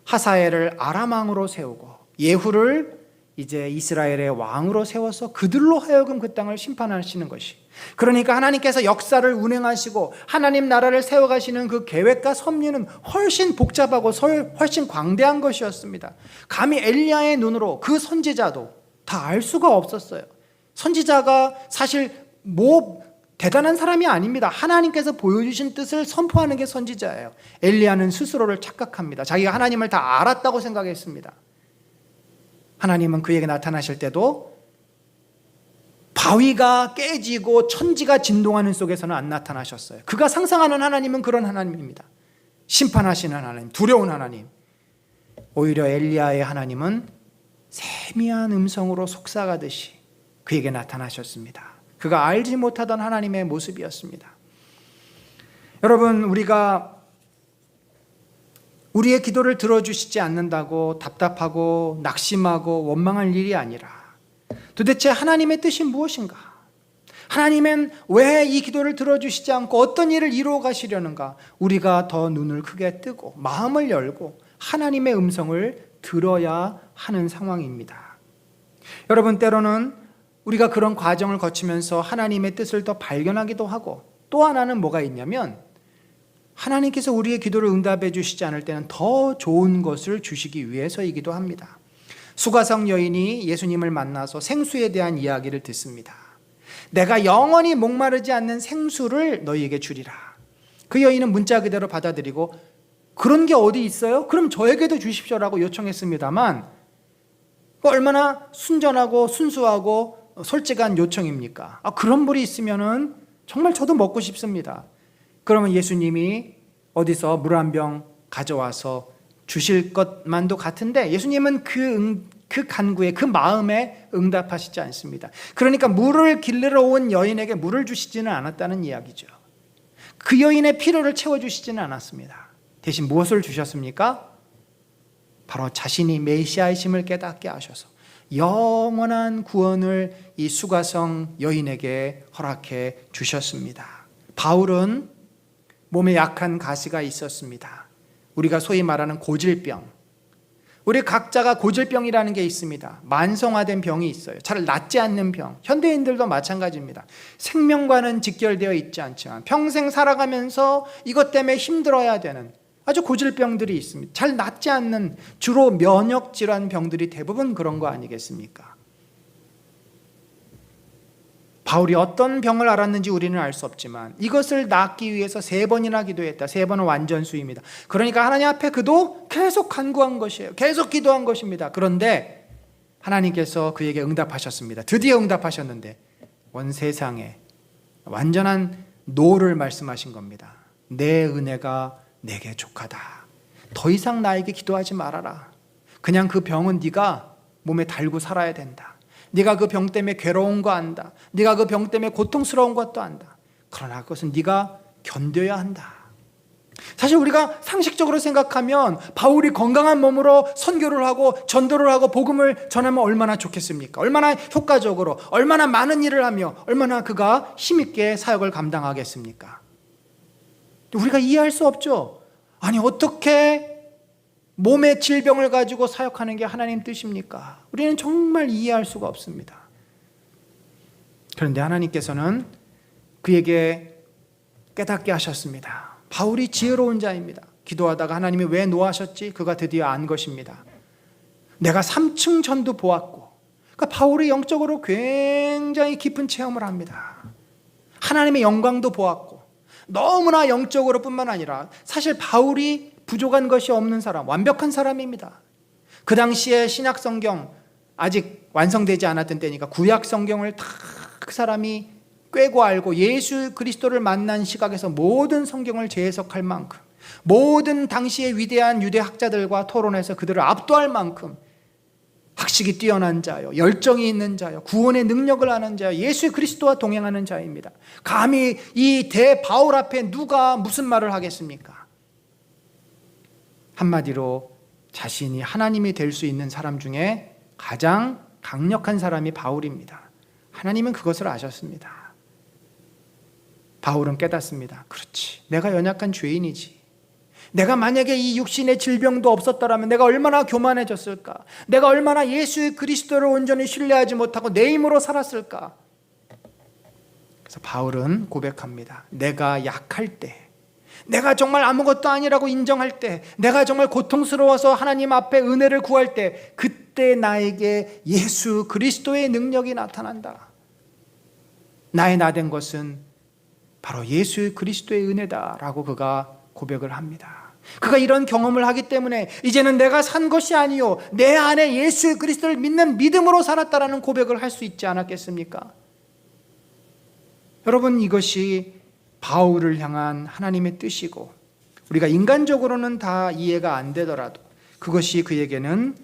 하사엘을 아람 왕으로 세우고 예후를 이제 이스라엘의 왕으로 세워서 그들로 하여금 그 땅을 심판하시는 것이, 그러니까 하나님께서 역사를 운행하시고 하나님 나라를 세워가시는 그 계획과 섭리는 훨씬 복잡하고 훨씬 광대한 것이었습니다. 감히 엘리야의 눈으로 그 선지자도 다 알 수가 없었어요. 선지자가 사실 대단한 사람이 아닙니다. 하나님께서 보여주신 뜻을 선포하는 게 선지자예요. 엘리야는 스스로를 착각합니다. 자기가 하나님을 다 알았다고 생각했습니다. 하나님은 그에게 나타나실 때도 바위가 깨지고 천지가 진동하는 속에서는 안 나타나셨어요. 그가 상상하는 하나님은 그런 하나님입니다. 심판하시는 하나님, 두려운 하나님. 오히려 엘리야의 하나님은 세미한 음성으로 속삭하듯이 그에게 나타나셨습니다. 그가 알지 못하던 하나님의 모습이었습니다. 여러분, 우리가 우리의 기도를 들어주시지 않는다고 답답하고 낙심하고 원망할 일이 아니라, 도대체 하나님의 뜻이 무엇인가? 하나님은 왜 이 기도를 들어주시지 않고 어떤 일을 이루어 가시려는가? 우리가 더 눈을 크게 뜨고 마음을 열고 하나님의 음성을 들어야 하는 상황입니다. 여러분, 때로는 우리가 그런 과정을 거치면서 하나님의 뜻을 더 발견하기도 하고, 또 하나는 뭐가 있냐면 하나님께서 우리의 기도를 응답해 주시지 않을 때는 더 좋은 것을 주시기 위해서이기도 합니다. 수가성 여인이 예수님을 만나서 생수에 대한 이야기를 듣습니다. 내가 영원히 목마르지 않는 생수를 너희에게 주리라. 그 여인은 문자 그대로 받아들이고, 그런 게 어디 있어요? 그럼 저에게도 주십시오라고 요청했습니다만, 얼마나 순전하고 순수하고 솔직한 요청입니까? 그런 물이 있으면은 정말 저도 먹고 싶습니다. 그러면 예수님이 어디서 물 한 병 가져와서 주실 것만도 같은데, 예수님은 그 간구에, 그 마음에 응답하시지 않습니다. 그러니까 물을 길르러 온 여인에게 물을 주시지는 않았다는 이야기죠. 그 여인의 필요를 채워주시지는 않았습니다. 대신 무엇을 주셨습니까? 바로 자신이 메시아이심을 깨닫게 하셔서 영원한 구원을 이 수가성 여인에게 허락해 주셨습니다. 바울은 몸에 약한 가시가 있었습니다. 우리가 소위 말하는 고질병, 우리 각자가 고질병이라는 게 있습니다. 만성화된 병이 있어요. 잘 낫지 않는 병. 현대인들도 마찬가지입니다. 생명과는 직결되어 있지 않지만 평생 살아가면서 이것 때문에 힘들어야 되는 아주 고질병들이 있습니다. 잘 낫지 않는, 주로 면역질환 병들이 대부분 그런 거 아니겠습니까? 바울이 어떤 병을 앓았는지 우리는 알 수 없지만 이것을 낫기 위해서 3번이나 기도했다. 3번은 완전수입니다. 그러니까 하나님 앞에 그도 계속 간구한 것이에요. 계속 기도한 것입니다. 그런데 하나님께서 그에게 응답하셨습니다. 드디어 응답하셨는데 온 세상에 완전한 노를 말씀하신 겁니다. 내 은혜가 내게 족하다. 더 이상 나에게 기도하지 말아라. 그냥 그 병은 네가 몸에 달고 살아야 된다. 네가 그 병 때문에 괴로운 거 안다. 네가 그 병 때문에 고통스러운 것도 안다. 그러나 그것은 네가 견뎌야 한다. 사실 우리가 상식적으로 생각하면 바울이 건강한 몸으로 선교를 하고 전도를 하고 복음을 전하면 얼마나 좋겠습니까? 얼마나 효과적으로, 얼마나 많은 일을 하며 얼마나 그가 힘있게 사역을 감당하겠습니까? 우리가 이해할 수 없죠. 아니, 어떻게 몸의 질병을 가지고 사역하는 게 하나님 뜻입니까? 우리는 정말 이해할 수가 없습니다. 그런데 하나님께서는 그에게 깨닫게 하셨습니다. 바울이 지혜로운 자입니다. 기도하다가 하나님이 왜 노하셨지? 그가 드디어 안 것입니다. 내가 3층 전도 보았고, 그러니까 바울이 영적으로 굉장히 깊은 체험을 합니다. 하나님의 영광도 보았고, 너무나 영적으로 뿐만 아니라 사실 바울이 부족한 것이 없는 사람, 완벽한 사람입니다. 그 당시에 신약 성경 아직 완성되지 않았던 때니까 구약 성경을 다 그 사람이 꿰고 알고 예수 그리스도를 만난 시각에서 모든 성경을 재해석할 만큼, 모든 당시의 위대한 유대 학자들과 토론해서 그들을 압도할 만큼 학식이 뛰어난 자요, 열정이 있는 자요, 구원의 능력을 아는 자요, 예수 그리스도와 동행하는 자입니다. 감히 이 대바울 앞에 누가 무슨 말을 하겠습니까? 한마디로 자신이 하나님이 될 수 있는 사람 중에 가장 강력한 사람이 바울입니다. 하나님은 그것을 아셨습니다. 바울은 깨닫습니다. 그렇지, 내가 연약한 죄인이지. 내가 만약에 이 육신의 질병도 없었더라면 내가 얼마나 교만해졌을까? 내가 얼마나 예수 그리스도를 온전히 신뢰하지 못하고 내 힘으로 살았을까? 그래서 바울은 고백합니다. 내가 약할 때, 내가 정말 아무것도 아니라고 인정할 때, 내가 정말 고통스러워서 하나님 앞에 은혜를 구할 때, 그때 나에게 예수 그리스도의 능력이 나타난다. 나의 나된 것은 바로 예수 그리스도의 은혜다라고 그가 고백을 합니다. 그가 이런 경험을 하기 때문에 이제는 내가 산 것이 아니요 내 안에 예수 그리스도를 믿는 믿음으로 살았다라는 고백을 할 수 있지 않았겠습니까? 여러분, 이것이 바울을 향한 하나님의 뜻이고, 우리가 인간적으로는 다 이해가 안 되더라도 그것이 그에게는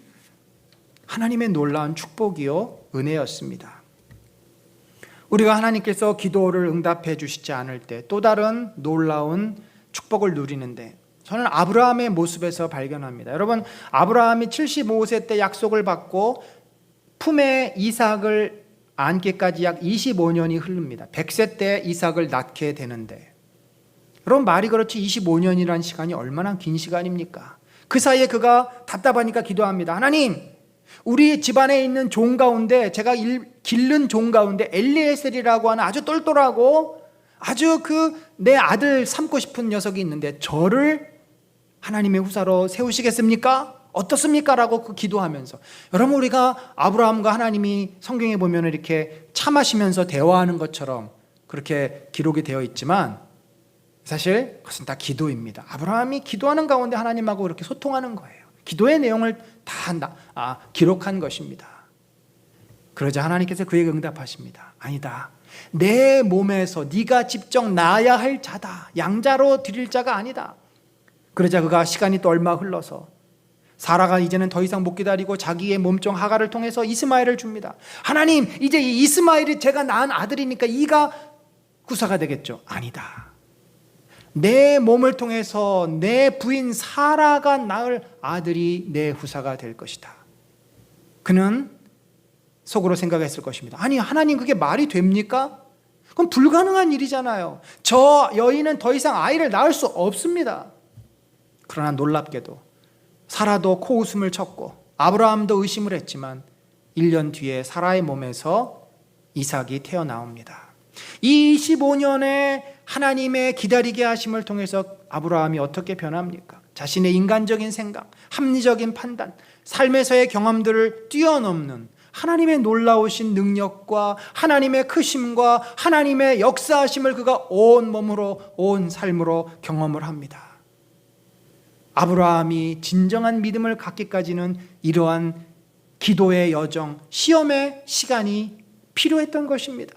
하나님의 놀라운 축복이요 은혜였습니다. 우리가 하나님께서 기도를 응답해 주시지 않을 때 또 다른 놀라운 축복을 누리는데, 저는 아브라함의 모습에서 발견합니다. 여러분, 아브라함이 75세 때 약속을 받고 품에 이삭을 안기까지 약 25년이 흐릅니다. 100세 때 이삭을 낳게 되는데, 여러분, 말이 그렇지 25년이라는 시간이 얼마나 긴 시간입니까? 그 사이에 그가 답답하니까 기도합니다. 하나님, 우리 집안에 있는 종 가운데, 제가 기른 종 가운데 엘리에셀이라고 하는 아주 똘똘하고 아주 내 아들 삼고 싶은 녀석이 있는데 저를 하나님의 후사로 세우시겠습니까? 어떻습니까? 라고 기도하면서, 여러분, 우리가 아브라함과 하나님이 성경에 보면 이렇게 차 마시면서 대화하는 것처럼 그렇게 기록이 되어 있지만 사실 그것은 다 기도입니다. 아브라함이 기도하는 가운데 하나님하고 그렇게 소통하는 거예요. 기도의 내용을 다 기록한 것입니다. 그러자 하나님께서 그에게 응답하십니다. 아니다, 내 몸에서 네가 직접 낳아야 할 자다. 양자로 드릴 자가 아니다. 그러자 그가 시간이 또 얼마 흘러서 사라가 이제는 더 이상 못 기다리고 자기의 몸종 하가를 통해서 이스마엘을 줍니다. 하나님, 이제 이 이스마엘이 제가 낳은 아들이니까 이가 후사가 되겠죠? 아니다, 내 몸을 통해서 내 부인 사라가 낳을 아들이 내 후사가 될 것이다. 그는 속으로 생각했을 것입니다. 아니, 하나님, 그게 말이 됩니까? 그건 불가능한 일이잖아요. 저 여인은 더 이상 아이를 낳을 수 없습니다. 그러나 놀랍게도 사라도 코웃음을 쳤고 아브라함도 의심을 했지만 1년 뒤에 사라의 몸에서 이삭이 태어나옵니다. 이 25년의 하나님의 기다리게 하심을 통해서 아브라함이 어떻게 변합니까? 자신의 인간적인 생각, 합리적인 판단, 삶에서의 경험들을 뛰어넘는 하나님의 놀라우신 능력과 하나님의 크심과 하나님의 역사하심을 그가 온 몸으로, 온 삶으로 경험을 합니다. 아브라함이 진정한 믿음을 갖기까지는 이러한 기도의 여정, 시험의 시간이 필요했던 것입니다.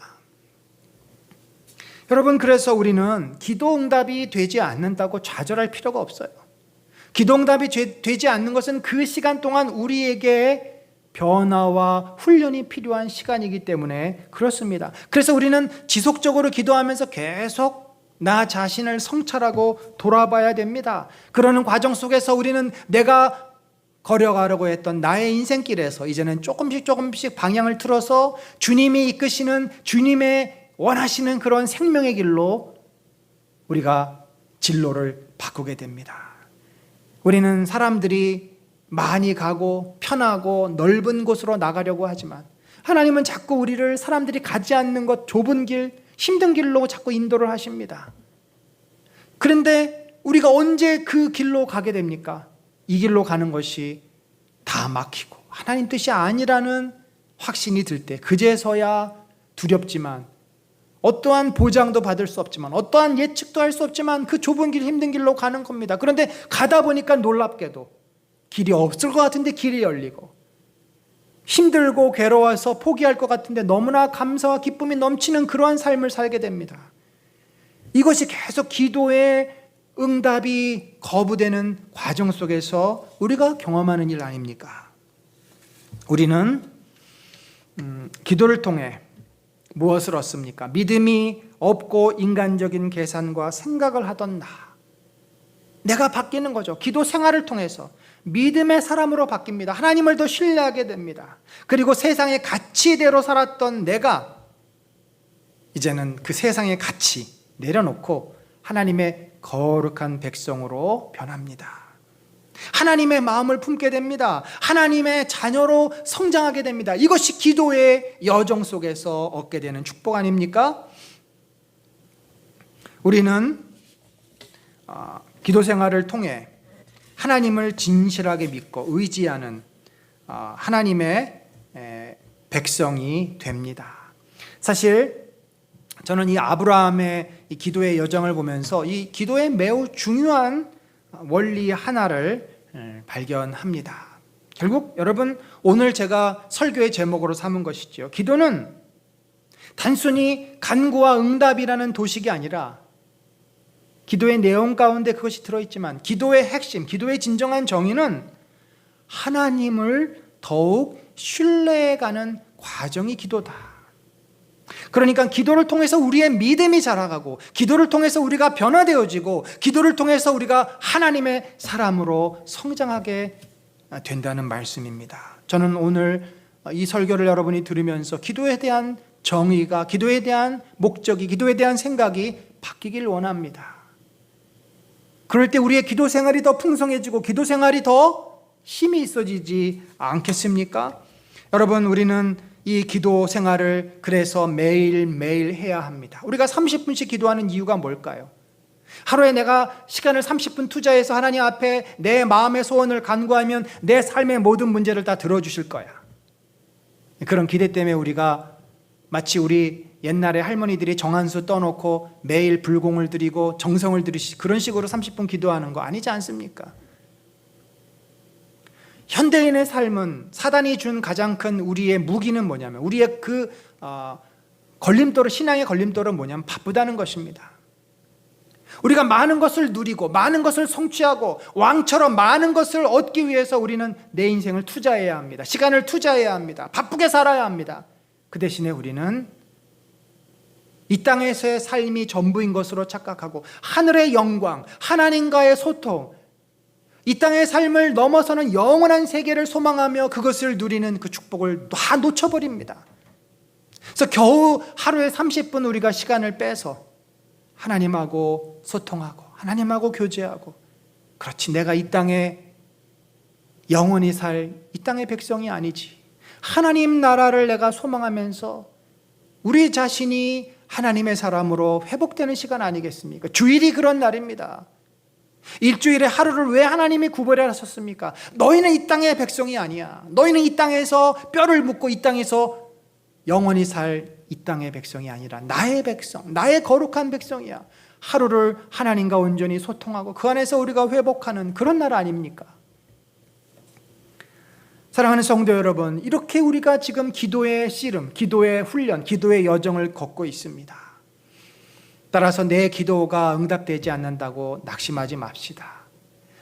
여러분, 그래서 우리는 기도 응답이 되지 않는다고 좌절할 필요가 없어요. 기도 응답이 되지 않는 것은 그 시간 동안 우리에게 변화와 훈련이 필요한 시간이기 때문에 그렇습니다. 그래서 우리는 지속적으로 기도하면서 계속 나 자신을 성찰하고 돌아봐야 됩니다. 그러는 과정 속에서 우리는 내가 걸어가려고 했던 나의 인생길에서 이제는 조금씩 방향을 틀어서 주님이 이끄시는, 주님의 원하시는 그런 생명의 길로 우리가 진로를 바꾸게 됩니다. 우리는 사람들이 많이 가고 편하고 넓은 곳으로 나가려고 하지만 하나님은 자꾸 우리를 사람들이 가지 않는 것, 좁은 길, 힘든 길로 자꾸 인도를 하십니다. 그런데 우리가 언제 그 길로 가게 됩니까? 이 길로 가는 것이 다 막히고 하나님 뜻이 아니라는 확신이 들 때, 그제서야 두렵지만, 어떠한 보장도 받을 수 없지만, 어떠한 예측도 할 수 없지만 그 좁은 길, 힘든 길로 가는 겁니다. 그런데 가다 보니까 놀랍게도 길이 없을 것 같은데 길이 열리고, 힘들고 괴로워서 포기할 것 같은데 너무나 감사와 기쁨이 넘치는 그러한 삶을 살게 됩니다. 이것이 계속 기도의 응답이 거부되는 과정 속에서 우리가 경험하는 일 아닙니까? 우리는 기도를 통해 무엇을 얻습니까? 믿음이 없고 인간적인 계산과 생각을 하던 내가 바뀌는 거죠. 기도 생활을 통해서 믿음의 사람으로 바뀝니다. 하나님을 더 신뢰하게 됩니다. 그리고 세상의 가치대로 살았던 내가 이제는 그 세상의 가치 내려놓고 하나님의 거룩한 백성으로 변합니다. 하나님의 마음을 품게 됩니다. 하나님의 자녀로 성장하게 됩니다. 이것이 기도의 여정 속에서 얻게 되는 축복 아닙니까? 우리는 기도 생활을 통해 하나님을 진실하게 믿고 의지하는 하나님의 백성이 됩니다. 사실 저는 이 아브라함의 이 기도의 여정을 보면서 이 기도의 매우 중요한 원리 하나를 발견합니다. 결국 여러분, 오늘 제가 설교의 제목으로 삼은 것이죠. 기도는 단순히 간구와 응답이라는 도식이 아니라, 기도의 내용 가운데 그것이 들어있지만 기도의 핵심, 기도의 진정한 정의는 하나님을 더욱 신뢰해가는 과정이 기도다. 그러니까 기도를 통해서 우리의 믿음이 자라가고, 기도를 통해서 우리가 변화되어지고, 기도를 통해서 우리가 하나님의 사람으로 성장하게 된다는 말씀입니다. 저는 오늘 이 설교를 여러분이 들으면서 기도에 대한 정의가, 기도에 대한 목적이, 기도에 대한 생각이 바뀌길 원합니다. 그럴 때 우리의 기도 생활이 더 풍성해지고 기도 생활이 더 힘이 있어지지 않겠습니까? 여러분, 우리는 이 기도 생활을 그래서 매일매일 해야 합니다. 우리가 30분씩 기도하는 이유가 뭘까요? 하루에 내가 시간을 30분 투자해서 하나님 앞에 내 마음의 소원을 간구하면 내 삶의 모든 문제를 다 들어주실 거야. 그런 기대 때문에 우리가 마치 우리 옛날에 할머니들이 정한수 떠놓고 매일 불공을 드리고 정성을 들이시, 그런 식으로 30분 기도하는 거 아니지 않습니까? 현대인의 삶은 사단이 준 가장 큰 우리의 무기는 뭐냐면, 우리의 그 걸림돌은, 신앙의 걸림돌은 뭐냐면 바쁘다는 것입니다. 우리가 많은 것을 누리고 많은 것을 성취하고 왕처럼 많은 것을 얻기 위해서 우리는 내 인생을 투자해야 합니다. 시간을 투자해야 합니다. 바쁘게 살아야 합니다. 그 대신에 우리는 이 땅에서의 삶이 전부인 것으로 착각하고 하늘의 영광, 하나님과의 소통, 이 땅의 삶을 넘어서는 영원한 세계를 소망하며 그것을 누리는 그 축복을 다 놓쳐버립니다. 그래서 겨우 하루에 30분 우리가 시간을 빼서 하나님하고 소통하고 하나님하고 교제하고, 그렇지, 내가 이 땅에 영원히 살 이 땅의 백성이 아니지, 하나님 나라를 내가 소망하면서 우리 자신이 하나님의 사람으로 회복되는 시간 아니겠습니까? 주일이 그런 날입니다. 일주일에 하루를 왜 하나님이 구별해 하셨습니까? 너희는 이 땅의 백성이 아니야. 너희는 이 땅에서 뼈를 묻고 이 땅에서 영원히 살 이 땅의 백성이 아니라 나의 백성, 나의 거룩한 백성이야. 하루를 하나님과 온전히 소통하고 그 안에서 우리가 회복하는 그런 날 아닙니까? 사랑하는 성도 여러분, 이렇게 우리가 지금 기도의 씨름, 기도의 훈련, 기도의 여정을 걷고 있습니다. 따라서 내 기도가 응답되지 않는다고 낙심하지 맙시다.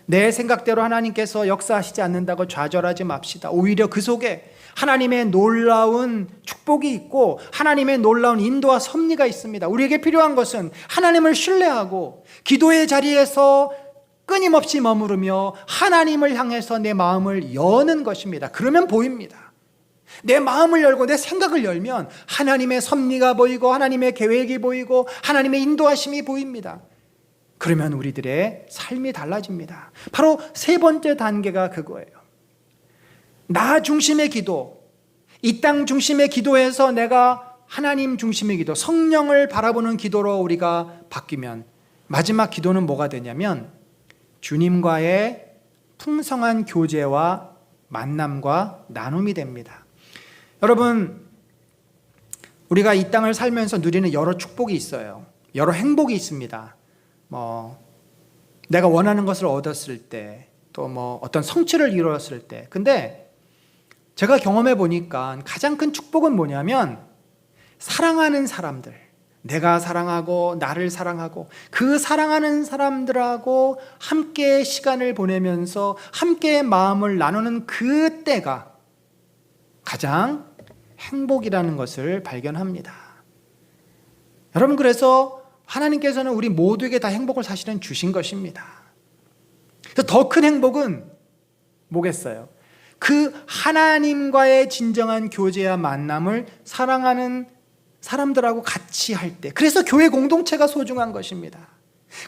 내 생각대로 하나님께서 역사하시지 않는다고 좌절하지 맙시다. 오히려 그 속에 하나님의 놀라운 축복이 있고 하나님의 놀라운 인도와 섭리가 있습니다. 우리에게 필요한 것은 하나님을 신뢰하고 기도의 자리에서 끊임없이 머무르며 하나님을 향해서 내 마음을 여는 것입니다. 그러면 보입니다. 내 마음을 열고 내 생각을 열면 하나님의 섭리가 보이고 하나님의 계획이 보이고 하나님의 인도하심이 보입니다. 그러면 우리들의 삶이 달라집니다. 바로 세 번째 단계가 그거예요. 나 중심의 기도, 이 땅 중심의 기도에서 내가 하나님 중심의 기도, 성령을 바라보는 기도로 우리가 바뀌면 마지막 기도는 뭐가 되냐면 주님과의 풍성한 교제와 만남과 나눔이 됩니다. 여러분, 우리가 이 땅을 살면서 누리는 여러 축복이 있어요. 여러 행복이 있습니다. 내가 원하는 것을 얻었을 때, 또 어떤 성취를 이루었을 때. 근데 제가 경험해 보니까 가장 큰 축복은 뭐냐면 사랑하는 사람들, 내가 사랑하고 나를 사랑하고 그 사랑하는 사람들하고 함께 시간을 보내면서 함께 마음을 나누는 그 때가 가장 행복이라는 것을 발견합니다. 여러분, 그래서 하나님께서는 우리 모두에게 다 행복을 사실은 주신 것입니다. 더 큰 행복은 뭐겠어요? 그 하나님과의 진정한 교제와 만남을 사랑하는 사람들하고 같이 할 때, 그래서 교회 공동체가 소중한 것입니다.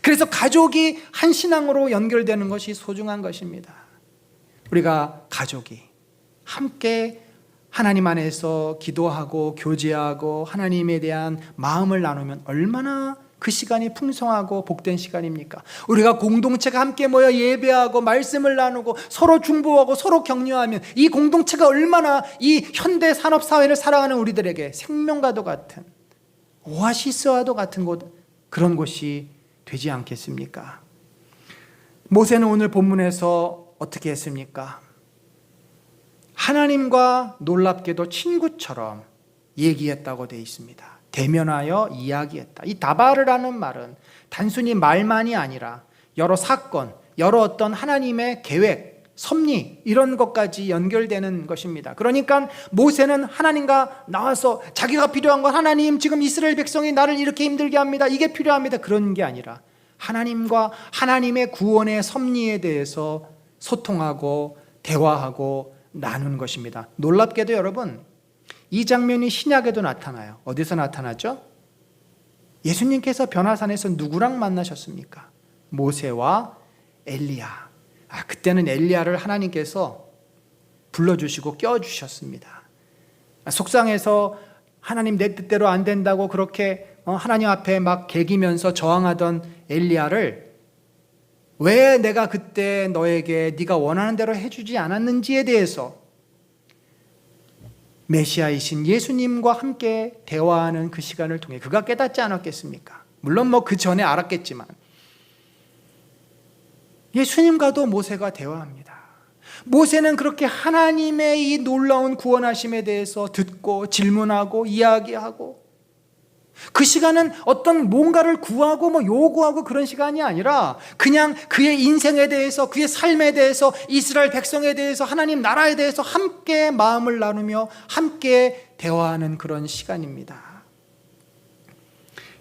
그래서 가족이 한 신앙으로 연결되는 것이 소중한 것입니다. 우리가 가족이 함께 하나님 안에서 기도하고 교제하고 하나님에 대한 마음을 나누면 얼마나 그 시간이 풍성하고 복된 시간입니까? 우리가 공동체가 함께 모여 예배하고 말씀을 나누고 서로 중보하고 서로 격려하면 이 공동체가 얼마나 이 현대 산업 사회를 살아가는 우리들에게 생명과도 같은 오아시스와도 같은 그런 곳이 되지 않겠습니까? 모세는 오늘 본문에서 어떻게 했습니까? 하나님과 놀랍게도 친구처럼 얘기했다고 되어 있습니다. 대면하여 이야기했다. 이 다바르라는 말은 단순히 말만이 아니라 여러 사건, 여러 어떤 하나님의 계획, 섭리 이런 것까지 연결되는 것입니다. 그러니까 모세는 하나님과 나와서 자기가 필요한 건 하나님, 지금 이스라엘 백성이 나를 이렇게 힘들게 합니다. 이게 필요합니다. 그런 게 아니라 하나님과 하나님의 구원의 섭리에 대해서 소통하고 대화하고 나눈 것입니다. 놀랍게도 여러분, 이 장면이 신약에도 나타나요. 어디서 나타나죠? 예수님께서 변화산에서 누구랑 만나셨습니까? 모세와 엘리야. 그때는 엘리야를 하나님께서 불러주시고 껴주셨습니다. 속상해서 하나님 내 뜻대로 안 된다고 그렇게 하나님 앞에 막 개기면서 저항하던 엘리야를 왜 내가 그때 너에게 네가 원하는 대로 해주지 않았는지에 대해서 메시아이신 예수님과 함께 대화하는 그 시간을 통해 그가 깨닫지 않았겠습니까? 물론 그 전에 알았겠지만 예수님과도 모세가 대화합니다. 모세는 그렇게 하나님의 이 놀라운 구원하심에 대해서 듣고 질문하고 이야기하고, 그 시간은 어떤 뭔가를 구하고 요구하고 그런 시간이 아니라 그냥 그의 인생에 대해서, 그의 삶에 대해서, 이스라엘 백성에 대해서, 하나님 나라에 대해서 함께 마음을 나누며 함께 대화하는 그런 시간입니다.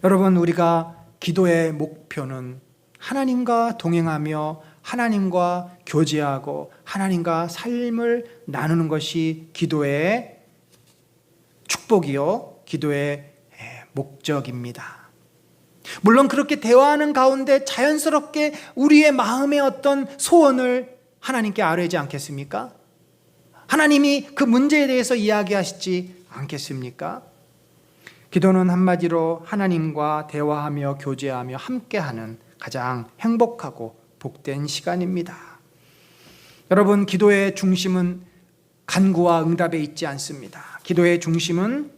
여러분, 우리가 기도의 목표는 하나님과 동행하며 하나님과 교제하고 하나님과 삶을 나누는 것이 기도의 축복이요, 기도의 목적입니다. 물론 그렇게 대화하는 가운데 자연스럽게 우리의 마음의 어떤 소원을 하나님께 아뢰지 않겠습니까? 하나님이 그 문제에 대해서 이야기하시지 않겠습니까? 기도는 한마디로 하나님과 대화하며 교제하며 함께하는 가장 행복하고 복된 시간입니다. 여러분, 기도의 중심은 간구와 응답에 있지 않습니다. 기도의 중심은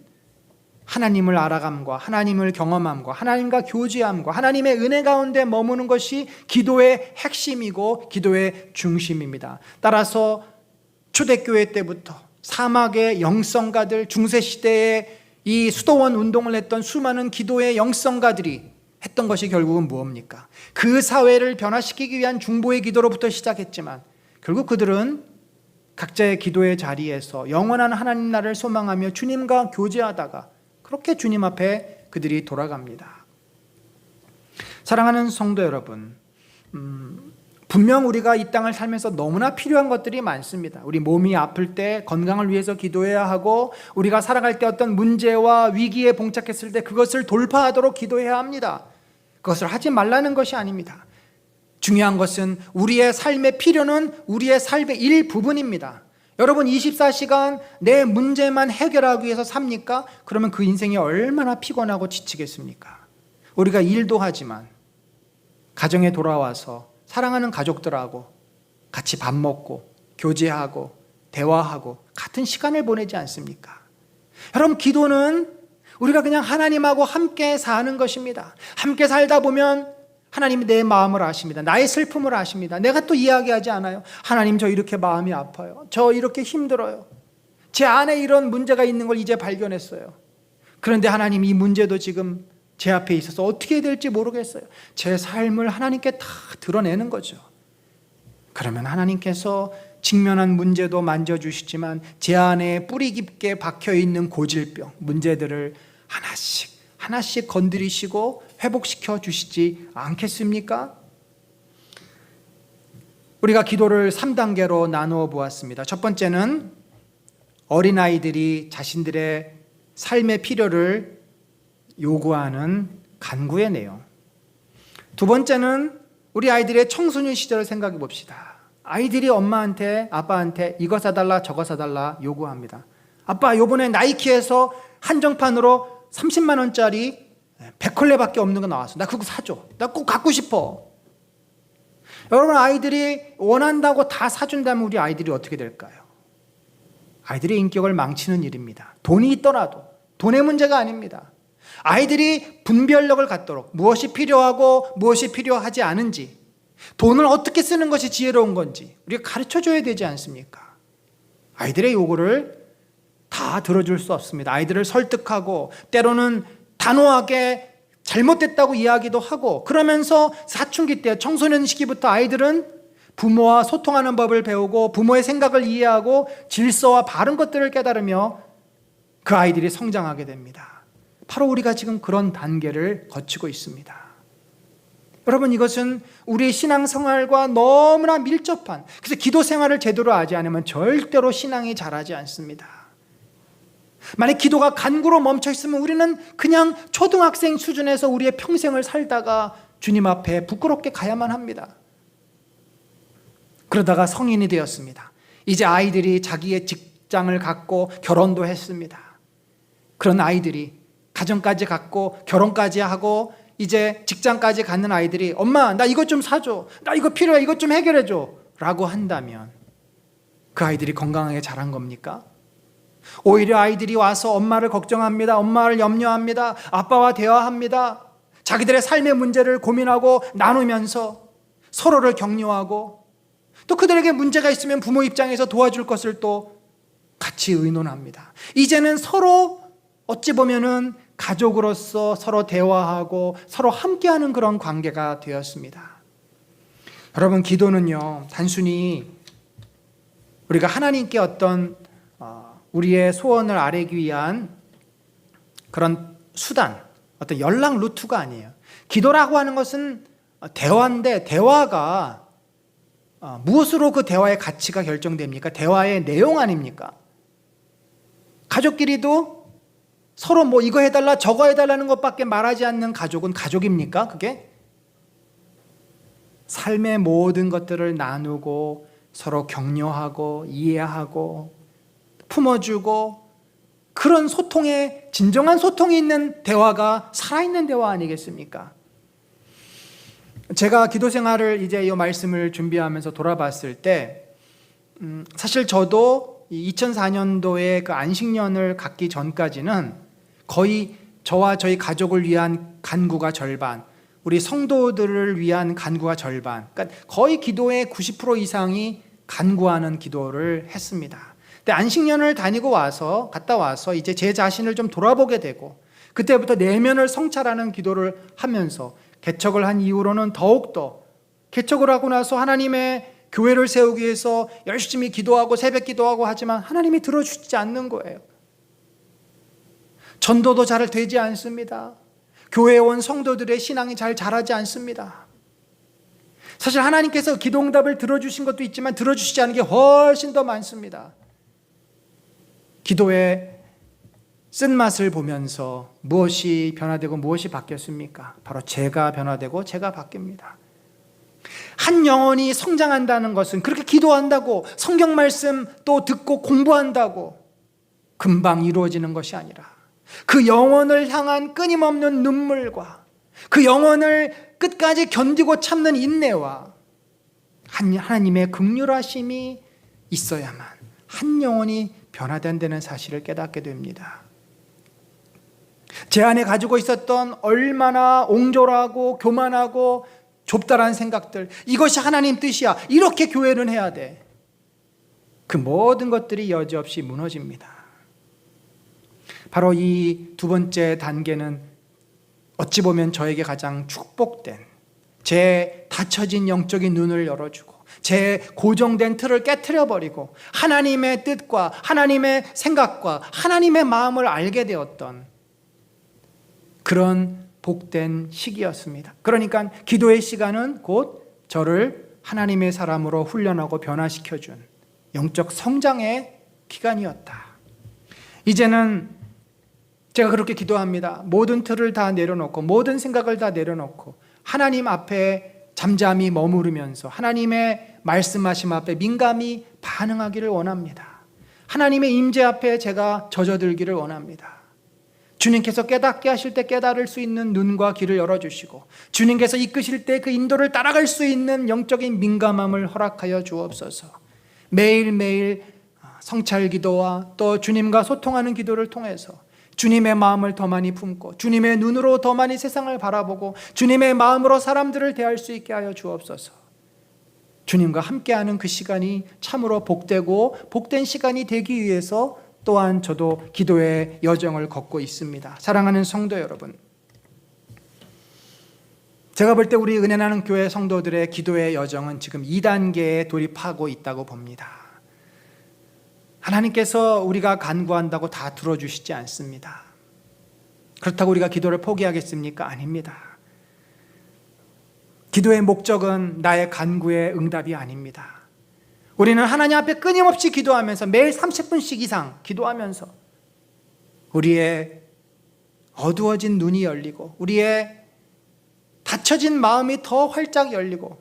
하나님을 알아감과 하나님을 경험함과 하나님과 교제함과 하나님의 은혜 가운데 머무는 것이 기도의 핵심이고 기도의 중심입니다. 따라서 초대교회 때부터 사막의 영성가들, 중세시대에 이 수도원 운동을 했던 수많은 기도의 영성가들이 했던 것이 결국은 무엇입니까? 그 사회를 변화시키기 위한 중보의 기도로부터 시작했지만 결국 그들은 각자의 기도의 자리에서 영원한 하나님 나라를 소망하며 주님과 교제하다가 그렇게 주님 앞에 그들이 돌아갑니다. 사랑하는 성도 여러분, 분명 우리가 이 땅을 살면서 너무나 필요한 것들이 많습니다. 우리 몸이 아플 때 건강을 위해서 기도해야 하고, 우리가 살아갈 때 어떤 문제와 위기에 봉착했을 때 그것을 돌파하도록 기도해야 합니다. 그것을 하지 말라는 것이 아닙니다. 중요한 것은 우리의 삶의 필요는 우리의 삶의 일부분입니다. 여러분, 24시간 내 문제만 해결하기 위해서 삽니까? 그러면 그 인생이 얼마나 피곤하고 지치겠습니까? 우리가 일도 하지만 가정에 돌아와서 사랑하는 가족들하고 같이 밥 먹고 교제하고 대화하고 같은 시간을 보내지 않습니까? 여러분, 기도는 우리가 그냥 하나님하고 함께 사는 것입니다. 함께 살다 보면 하나님이 내 마음을 아십니다. 나의 슬픔을 아십니다. 내가 또 이야기하지 않아요. 하나님, 저 이렇게 마음이 아파요. 저 이렇게 힘들어요. 제 안에 이런 문제가 있는 걸 이제 발견했어요. 그런데 하나님, 이 문제도 지금 제 앞에 있어서 어떻게 해야 될지 모르겠어요. 제 삶을 하나님께 다 드러내는 거죠. 그러면 하나님께서 직면한 문제도 만져주시지만 제 안에 뿌리 깊게 박혀있는 고질병, 문제들을 하나씩 건드리시고 회복시켜 주시지 않겠습니까? 우리가 기도를 3단계로 나누어 보았습니다. 첫 번째는 어린아이들이 자신들의 삶의 필요를 요구하는 간구의 내용. 두 번째는 우리 아이들의 청소년 시절을 생각해 봅시다. 아이들이 엄마한테, 아빠한테 이거 사달라 저거 사달라 요구합니다. 아빠, 요번에 나이키에서 한정판으로 30만 원짜리 100컬레밖에 없는 거 나왔어. 나 그거 사줘. 나 꼭 갖고 싶어. 여러분, 아이들이 원한다고 다 사준다면 우리 아이들이 어떻게 될까요? 아이들의 인격을 망치는 일입니다. 돈이 있더라도. 돈의 문제가 아닙니다. 아이들이 분별력을 갖도록 무엇이 필요하고 무엇이 필요하지 않은지, 돈을 어떻게 쓰는 것이 지혜로운 건지 우리가 가르쳐줘야 되지 않습니까? 아이들의 요구를 다 들어줄 수 없습니다. 아이들을 설득하고 때로는 단호하게 잘못됐다고 이야기도 하고, 그러면서 사춘기 때 청소년 시기부터 아이들은 부모와 소통하는 법을 배우고 부모의 생각을 이해하고 질서와 바른 것들을 깨달으며 그 아이들이 성장하게 됩니다. 바로 우리가 지금 그런 단계를 거치고 있습니다. 여러분, 이것은 우리의 신앙생활과 너무나 밀접한, 그래서 기도 생활을 제대로 하지 않으면 절대로 신앙이 자라지 않습니다. 만약 기도가 간구로 멈춰 있으면 우리는 그냥 초등학생 수준에서 우리의 평생을 살다가 주님 앞에 부끄럽게 가야만 합니다. 그러다가 성인이 되었습니다. 이제 아이들이 자기의 직장을 갖고 결혼도 했습니다. 그런 아이들이 가정까지 갖고 결혼까지 하고 이제 직장까지 갖는 아이들이 엄마, 나 이것 좀 사줘, 나 이거 필요해, 이것 좀 해결해줘 라고 한다면 그 아이들이 건강하게 자란 겁니까? 오히려 아이들이 와서 엄마를 걱정합니다. 엄마를 염려합니다. 아빠와 대화합니다. 자기들의 삶의 문제를 고민하고 나누면서 서로를 격려하고, 또 그들에게 문제가 있으면 부모 입장에서 도와줄 것을 또 같이 의논합니다. 이제는 서로 어찌 보면은 가족으로서 서로 대화하고 서로 함께하는 그런 관계가 되었습니다. 여러분, 기도는요, 단순히 우리가 하나님께 어떤 우리의 소원을 아뢰기 위한 그런 수단, 어떤 연락 루트가 아니에요. 기도라고 하는 것은 대화인데, 대화가 무엇으로 그 대화의 가치가 결정됩니까? 대화의 내용 아닙니까? 가족끼리도 서로 뭐 이거 해달라 저거 해달라는 것밖에 말하지 않는 가족은 가족입니까? 그게? 삶의 모든 것들을 나누고 서로 격려하고 이해하고 품어주고, 그런 소통에, 진정한 소통이 있는 대화가 살아있는 대화 아니겠습니까? 제가 기도 생활을 이제 이 말씀을 준비하면서 돌아봤을 때 사실 저도 2004년도에 그 안식년을 갖기 전까지는 거의 저와 저희 가족을 위한 간구가 절반, 우리 성도들을 위한 간구가 절반, 그러니까 거의 기도의 90% 이상이 간구하는 기도를 했습니다. 근데 안식년을 갔다 와서 이제 제 자신을 좀 돌아보게 되고, 그때부터 내면을 성찰하는 기도를 하면서 개척을 한 이후로는 더욱더, 개척을 하고 나서 하나님의 교회를 세우기 위해서 열심히 기도하고 새벽 기도하고 하지만 하나님이 들어주지 않는 거예요. 전도도 잘 되지 않습니다. 교회에 온 성도들의 신앙이 잘 자라지 않습니다. 사실 하나님께서 기도응답을 들어주신 것도 있지만 들어주시지 않은 게 훨씬 더 많습니다. 기도의 쓴맛을 보면서 무엇이 변화되고 무엇이 바뀌었습니까? 바로 제가 변화되고 제가 바뀝니다. 한 영혼이 성장한다는 것은 그렇게 기도한다고 성경 말씀 또 듣고 공부한다고 금방 이루어지는 것이 아니라, 그 영혼을 향한 끊임없는 눈물과 그 영혼을 끝까지 견디고 참는 인내와 하나님의 긍휼하심이 있어야만 한 영혼이 변화된다는 사실을 깨닫게 됩니다. 제 안에 가지고 있었던 얼마나 옹졸하고 교만하고 좁다란 생각들, 이것이 하나님 뜻이야, 이렇게 교회는 해야 돼, 그 모든 것들이 여지없이 무너집니다. 바로 이 두 번째 단계는 어찌 보면 저에게 가장 축복된, 제 닫혀진 영적인 눈을 열어주고 제 고정된 틀을 깨트려버리고 하나님의 뜻과 하나님의 생각과 하나님의 마음을 알게 되었던 그런 복된 시기였습니다. 그러니까 기도의 시간은 곧 저를 하나님의 사람으로 훈련하고 변화시켜준 영적 성장의 기간이었다. 이제는 제가 그렇게 기도합니다. 모든 틀을 다 내려놓고 모든 생각을 다 내려놓고 하나님 앞에 잠잠히 머무르면서 하나님의 말씀하심 앞에 민감히 반응하기를 원합니다. 하나님의 임재 앞에 제가 젖어들기를 원합니다. 주님께서 깨닫게 하실 때 깨달을 수 있는 눈과 귀를 열어주시고 주님께서 이끄실 때 그 인도를 따라갈 수 있는 영적인 민감함을 허락하여 주옵소서. 매일매일 성찰 기도와 또 주님과 소통하는 기도를 통해서 주님의 마음을 더 많이 품고 주님의 눈으로 더 많이 세상을 바라보고 주님의 마음으로 사람들을 대할 수 있게 하여 주옵소서. 주님과 함께하는 그 시간이 참으로 복되고 복된 시간이 되기 위해서 또한 저도 기도의 여정을 걷고 있습니다. 사랑하는 성도 여러분, 제가 볼 때 우리 은혜 나는 교회 성도들의 기도의 여정은 지금 2단계에 돌입하고 있다고 봅니다. 하나님께서 우리가 간구한다고 다 들어주시지 않습니다. 그렇다고 우리가 기도를 포기하겠습니까? 아닙니다. 기도의 목적은 나의 간구의 응답이 아닙니다. 우리는 하나님 앞에 끊임없이 기도하면서 매일 30분씩 이상 기도하면서 우리의 어두워진 눈이 열리고 우리의 닫혀진 마음이 더 활짝 열리고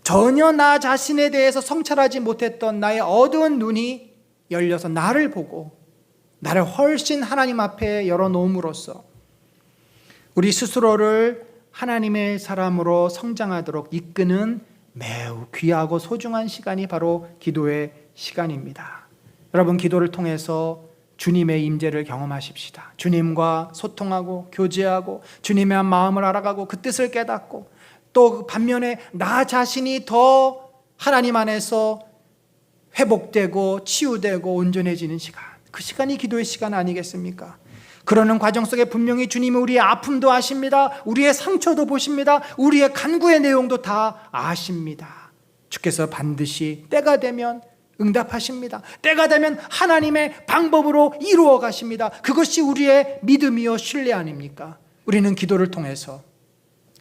전혀 나 자신에 대해서 성찰하지 못했던 나의 어두운 눈이 열려서 나를 보고 나를 훨씬 하나님 앞에 열어놓음으로써 우리 스스로를 하나님의 사람으로 성장하도록 이끄는 매우 귀하고 소중한 시간이 바로 기도의 시간입니다. 여러분, 기도를 통해서 주님의 임재를 경험하십시다. 주님과 소통하고 교제하고 주님의 마음을 알아가고 그 뜻을 깨닫고 또 반면에 나 자신이 더 하나님 안에서 회복되고 치유되고 온전해지는 시간, 그 시간이 기도의 시간 아니겠습니까? 그러는 과정 속에 분명히 주님이 우리의 아픔도 아십니다. 우리의 상처도 보십니다. 우리의 간구의 내용도 다 아십니다. 주께서 반드시 때가 되면 응답하십니다. 때가 되면 하나님의 방법으로 이루어 가십니다. 그것이 우리의 믿음이요 신뢰 아닙니까? 우리는 기도를 통해서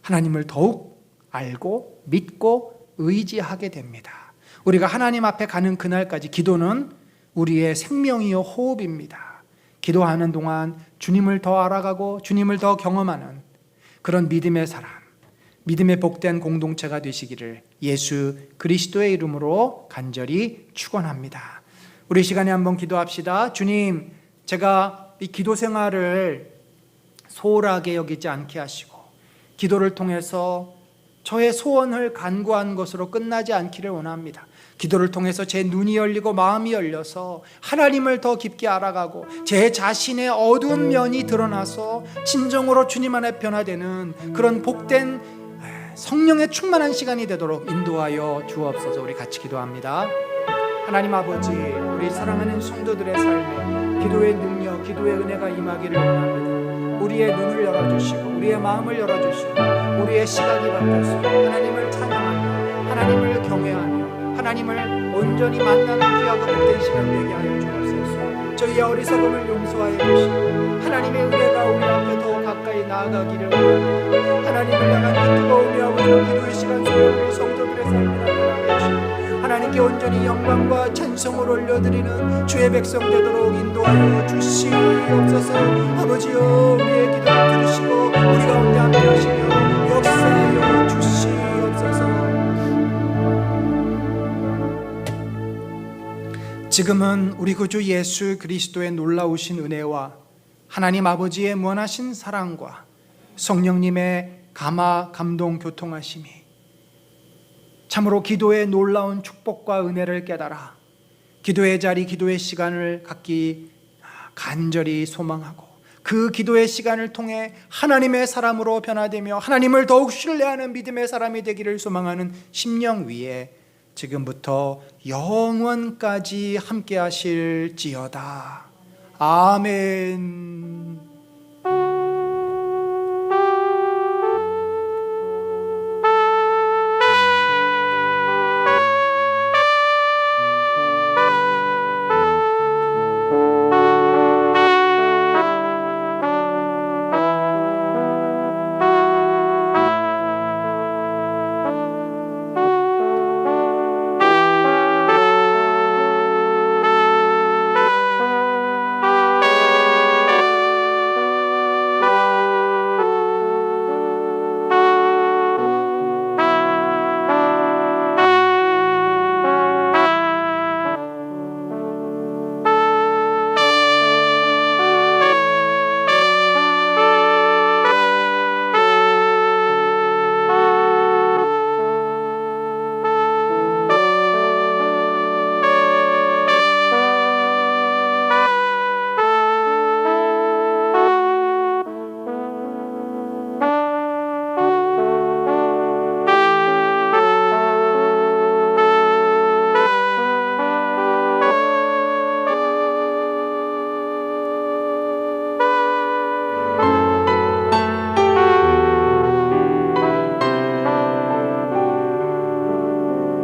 하나님을 더욱 알고 믿고 의지하게 됩니다. 우리가 하나님 앞에 가는 그날까지 기도는 우리의 생명이요 호흡입니다. 기도하는 동안 주님을 더 알아가고 주님을 더 경험하는 그런 믿음의 사람, 믿음의 복된 공동체가 되시기를 예수 그리스도의 이름으로 간절히 축원합니다. 우리 시간에 한번 기도합시다. 주님, 제가 이 기도 생활을 소홀하게 여기지 않게 하시고 기도를 통해서 저의 소원을 간구한 것으로 끝나지 않기를 원합니다. 기도를 통해서 제 눈이 열리고 마음이 열려서 하나님을 더 깊게 알아가고 제 자신의 어두운 면이 드러나서 진정으로 주님 안에 변화되는 그런 복된 성령의 충만한 시간이 되도록 인도하여 주옵소서. 우리 같이 기도합니다. 하나님 아버지, 우리 사랑하는 성도들의 삶에 기도의 능력, 기도의 은혜가 임하기를 원합니다. 우리의 눈을 열어주시고 우리의 마음을 열어주시고 우리의 시각이 바뀌어서 하나님을 찬양하며 하나님을 경외하며 하나님을 온전히 만나는 귀하고 복된 시간 되게 하여 주옵소서. 저희의 어리석음을 용서하여 주시고 하나님의 은혜가 우리 앞에 더 가까이 나아가기를 원합니다. 하나님을 향한 그 뜨거움이 아버지 기도의 시간 속에 우리 성도들의 삶을 나타나게 하시고 하나님께 온전히 영광과 찬송을 올려드리는 주의 백성 되도록 인도하여 주시옵소서. 아버지여, 우리의 기도를 들으시고 우리 가운데 함께 하시며 역사하여 주시옵소서. 지금은 우리 구주 예수 그리스도의 놀라우신 은혜와 하나님 아버지의 무한하신 사랑과 성령님의 감화, 감동, 교통하심이 참으로 기도의 놀라운 축복과 은혜를 깨달아 기도의 자리, 기도의 시간을 갖기 간절히 소망하고 그 기도의 시간을 통해 하나님의 사람으로 변화되며 하나님을 더욱 신뢰하는 믿음의 사람이 되기를 소망하는 심령 위에 지금부터 영원까지 함께 하실지어다. 아멘.